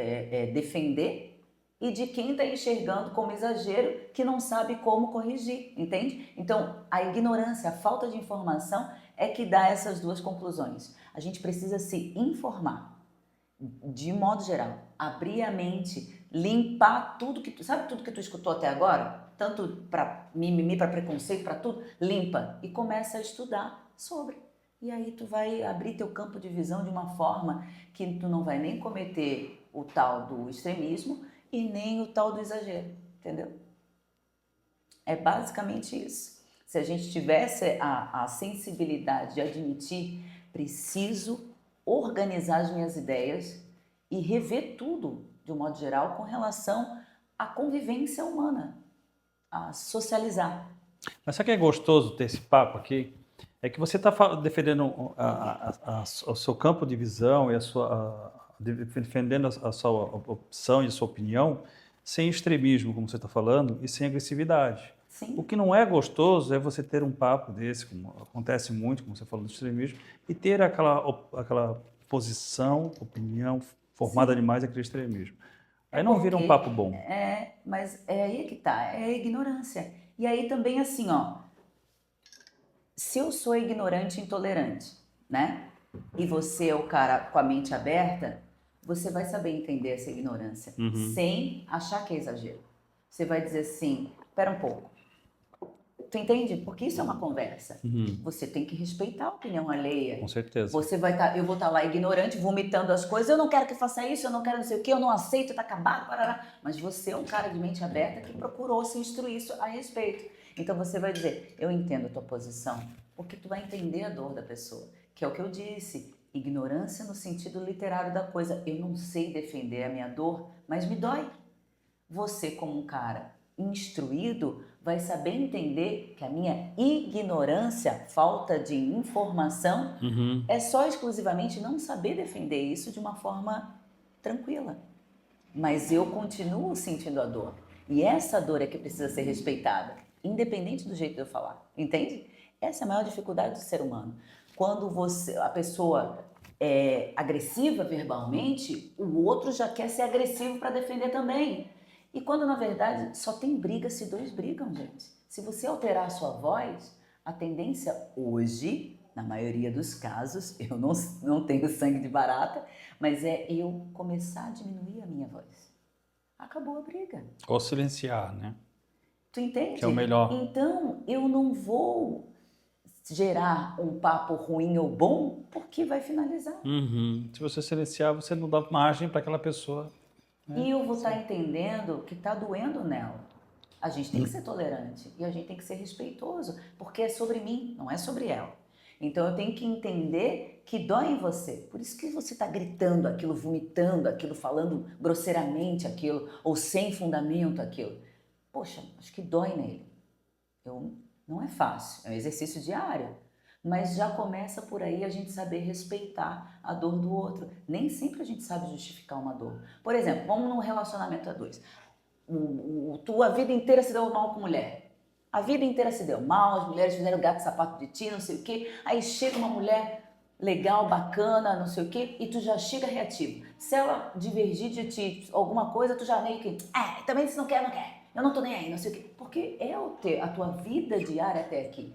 defender, e de quem está enxergando como exagero, que não sabe como corrigir, entende? Então, a ignorância, a falta de informação é que dá essas duas conclusões. A gente precisa se informar. De modo geral, abrir a mente, limpar tudo que sabe tudo que tu escutou até agora? Tanto para mimimi, para preconceito, para tudo, limpa e começa a estudar sobre. E aí tu vai abrir teu campo de visão de uma forma que tu não vai nem cometer o tal do extremismo e nem o tal do exagero, entendeu? É basicamente isso. Se a gente tivesse a sensibilidade de admitir, preciso organizar as minhas ideias e rever tudo, de um modo geral, com relação à convivência humana, a socializar. Mas sabe o que é gostoso ter esse papo aqui? É que você está defendendo o seu campo de visão e defendendo a sua opção e a sua opinião sem extremismo, como você está falando, e sem agressividade. Sim. O que não é gostoso é você ter um papo desse, como acontece muito, como você falou do extremismo, e ter aquela posição, opinião formada demais daquele extremismo. Aí não vira um papo bom. Mas é aí que tá, é a ignorância. E aí também assim, ó, se eu sou ignorante e intolerante, né? E você é o cara com a mente aberta, você vai saber entender essa ignorância, sem achar que é exagero. Você vai dizer assim, espera um pouco. Tu entende? Porque isso é uma conversa. Você tem que respeitar a opinião alheia. Com certeza. Eu vou estar lá ignorante, vomitando as coisas. Eu não quero que faça isso, eu não quero não sei o que, eu não aceito, tá acabado, parará. Mas você é um cara de mente aberta que procurou se instruir a respeito. Então você vai dizer, eu entendo a tua posição, porque tu vai entender a dor da pessoa. Que é o que eu disse, ignorância no sentido literário da coisa. Eu não sei defender a minha dor, mas me dói. Você, como um cara instruído, vai saber entender que a minha ignorância, falta de informação, é só exclusivamente não saber defender isso de uma forma tranquila. Mas eu continuo sentindo a dor. E essa dor é que precisa ser respeitada, independente do jeito de eu falar. Entende? Essa é a maior dificuldade do ser humano. Quando a pessoa é agressiva verbalmente, o outro já quer ser agressivo para defender também. E quando, na verdade, só tem briga se dois brigam, gente. Se você alterar a sua voz, a tendência hoje, na maioria dos casos, eu não tenho sangue de barata, mas é eu começar a diminuir a minha voz. Acabou a briga. Ou silenciar, né? Tu entende? Que é o melhor. Então, eu não vou gerar um papo ruim ou bom, porque vai finalizar. Se você silenciar, você não dá margem para aquela pessoa. E eu vou estar entendendo que está doendo nela. A gente tem que ser tolerante e a gente tem que ser respeitoso, porque é sobre mim, não é sobre ela. Então eu tenho que entender que dói em você. Por isso que você está gritando aquilo, vomitando aquilo, falando grosseiramente aquilo, ou sem fundamento aquilo. Poxa, acho que dói nele. Não é fácil, é um exercício diário. Mas já começa por aí a gente saber respeitar a dor do outro. Nem sempre a gente sabe justificar uma dor. Por exemplo, vamos num relacionamento a dois. Tua vida inteira se deu mal com mulher. A vida inteira se deu mal, as mulheres fizeram gato e sapato de ti, não sei o quê. Aí chega uma mulher legal, bacana, não sei o quê, e tu já chega reativo. Se ela divergir de ti alguma coisa, tu já meio que, também se não quer, não quer. Eu não tô nem aí, não sei o quê. Porque é a tua vida diária até aqui.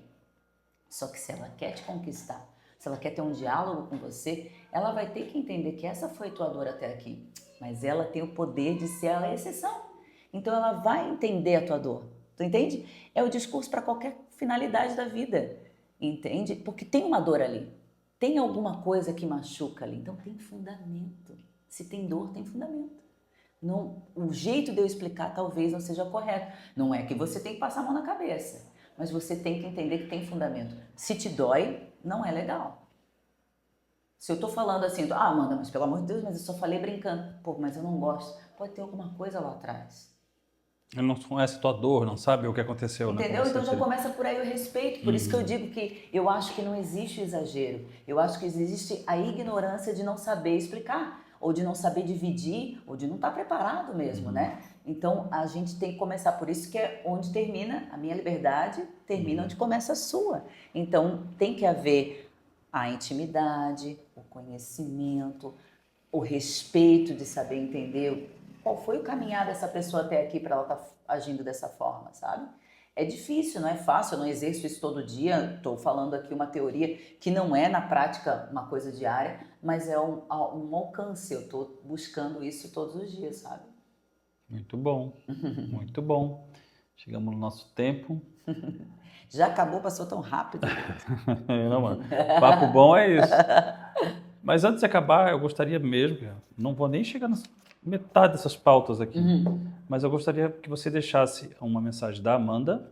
Só que se ela quer te conquistar, se ela quer ter um diálogo com você, ela vai ter que entender que essa foi tua dor até aqui. Mas ela tem o poder de ser a exceção. Então ela vai entender a tua dor. Tu entende? É o discurso para qualquer finalidade da vida. Entende? Porque tem uma dor ali. Tem alguma coisa que machuca ali. Então tem fundamento. Se tem dor, tem fundamento. Não, o jeito de eu explicar talvez não seja correto. Não é que você tem que passar a mão na cabeça. Mas você tem que entender que tem fundamento. Se te dói, não é legal. Se eu tô falando assim, Amanda, mas pelo amor de Deus, mas eu só falei brincando. Pô, mas eu não gosto. Pode ter alguma coisa lá atrás. Ele não conhece tua dor, não sabe o que aconteceu. Entendeu? Né? Então já começa por aí o respeito. Por isso que eu digo que eu acho que não existe o exagero. Eu acho que existe a ignorância de não saber explicar, ou de não saber dividir, ou de não estar preparado mesmo, né? Então a gente tem que começar por isso, que é onde termina a minha liberdade, termina onde começa a sua. Então tem que haver a intimidade, o conhecimento, o respeito de saber entender qual foi o caminhar dessa pessoa até aqui para ela estar agindo dessa forma, sabe? É difícil, não é fácil, eu não exerço isso todo dia, estou falando aqui uma teoria que não é na prática uma coisa diária, mas é um alcance, eu estou buscando isso todos os dias, sabe? Muito bom, muito bom. Chegamos no nosso tempo. Já acabou, passou tão rápido. Não, mano. Papo bom é isso. Mas antes de acabar, eu gostaria mesmo, não vou nem chegar na metade dessas pautas aqui, mas eu gostaria que você deixasse uma mensagem da Amanda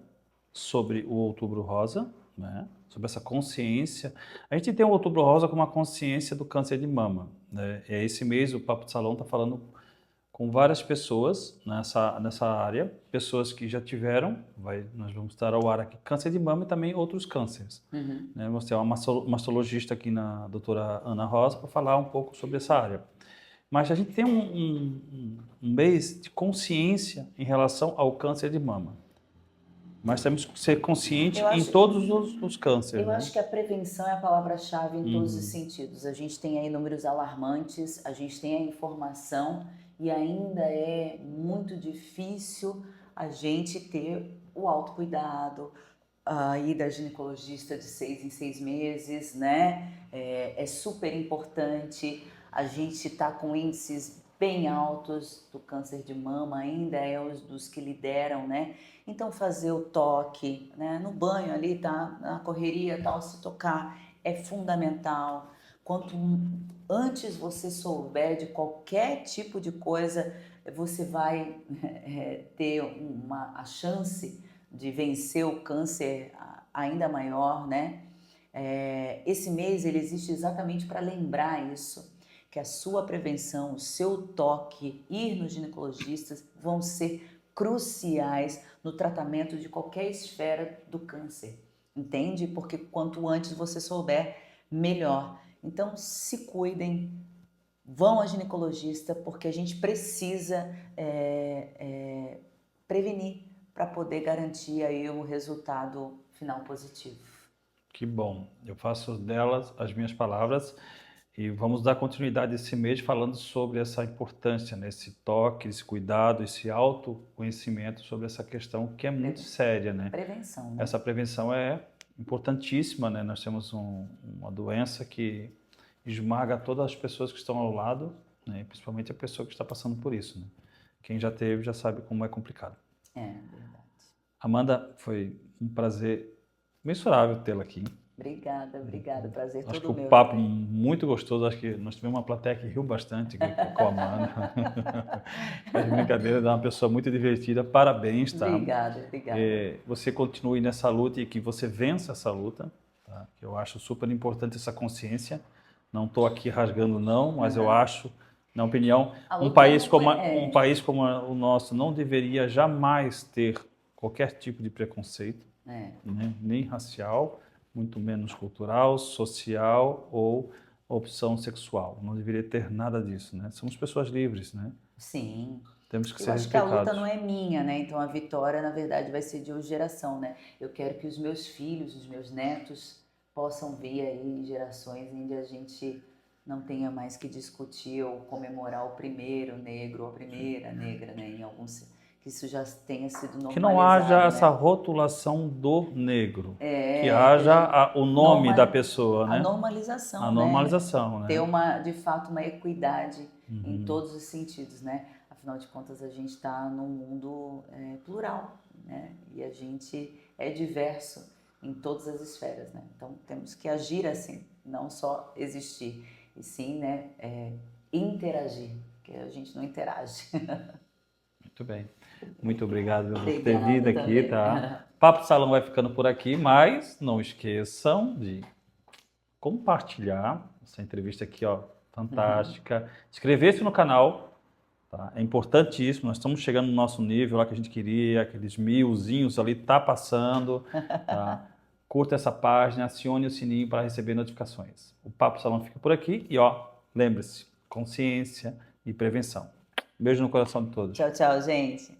sobre o Outubro Rosa, né? Sobre essa consciência. A gente tem o Outubro Rosa com uma consciência do câncer de mama, né? E esse mês o Papo de Salão está falando com várias pessoas nessa área, pessoas que já tiveram, nós vamos estar ao ar aqui, câncer de mama e também outros cânceres. Né? Vamos ter uma mastologista aqui, na doutora Ana Rosa, para falar um pouco sobre essa área. Mas a gente tem um mês de consciência em relação ao câncer de mama. Mas temos que ser conscientes em todos os cânceres. Eu acho que a prevenção é a palavra-chave em todos os sentidos. A gente tem aí números alarmantes, a gente tem a informação, e ainda é muito difícil a gente ter o autocuidado, a ida ginecologista de 6 em 6 meses, né? É super importante. A gente está com índices bem altos do câncer de mama, ainda é os dos que lideram, né? Então fazer o toque, né? No banho ali, tá? Na correria, tal, se tocar é fundamental. Quanto antes você souber de qualquer tipo de coisa, você vai ter a chance de vencer o câncer ainda maior, né? Esse mês ele existe exatamente para lembrar isso, que a sua prevenção, o seu toque, ir nos ginecologistas vão ser cruciais no tratamento de qualquer esfera do câncer, entende? Porque quanto antes você souber, melhor. Então, se cuidem, vão ao ginecologista, porque a gente precisa prevenir para poder garantir aí o resultado final positivo. Que bom. Eu faço delas as minhas palavras e vamos dar continuidade esse mês falando sobre essa importância, né? Esse toque, esse cuidado, esse autoconhecimento sobre essa questão que é muito séria, né? Prevenção, né? Essa prevenção é importantíssima, né? Nós temos uma doença que esmaga todas as pessoas que estão ao lado, né? Principalmente a pessoa que está passando por isso, né? Quem já teve já sabe como é complicado. É verdade. Amanda, foi um prazer imensurável tê-la aqui. Obrigada, prazer Acho todo que meu. o papo muito gostoso, acho que nós tivemos uma plateia que riu bastante com a Amanda. As brincadeiras, é uma pessoa muito divertida, parabéns, tá? Obrigada. Você continue nessa luta e que você vença essa luta, tá? tá? Que eu acho super importante essa consciência. Não estou aqui rasgando não, mas eu acho, na opinião, A um luta país não como, é- um país como o nosso não deveria jamais ter qualquer tipo de preconceito, É. né? Nem racial, muito menos cultural, social ou opção sexual. Não deveria ter nada disso, né? Somos pessoas livres, né? Sim. Temos que Eu ser acho que a luta respeitados. não é minha, né? Então a vitória, na verdade, vai ser de hoje geração, né? Eu quero que os meus filhos, os meus netos, possam ver aí gerações onde a gente não tenha mais que discutir ou comemorar o primeiro negro ou a primeira negra, né? Em alguns, que isso já tenha sido Que não haja normalizado, essa né? rotulação do negro, que Que a haja gente o nome da norma, pessoa, a né? A normalização, né? normalização, Ter né? uma, de fato, uma equidade em Uhum. todos os sentidos, né? Afinal de contas, a gente está num mundo plural, né? E a gente é diverso em todas as esferas, né? Então, temos que agir assim, não só existir, e sim, né, interagir, porque a gente não interage. Muito bem. Muito obrigado por ter Obrigada vindo aqui, também. tá? Papo Salão vai ficando por aqui, mas não esqueçam de compartilhar essa entrevista aqui, ó, fantástica. Inscrever-se no canal, tá? É importantíssimo. Nós estamos chegando no nosso nível lá que a gente queria, aqueles 1000zinhos ali, tá passando, tá? Curta essa página, acione o sininho para receber notificações. O Papo Salão fica por aqui e, ó, lembre-se, consciência e prevenção. Beijo no coração de todos. Tchau, tchau, gente.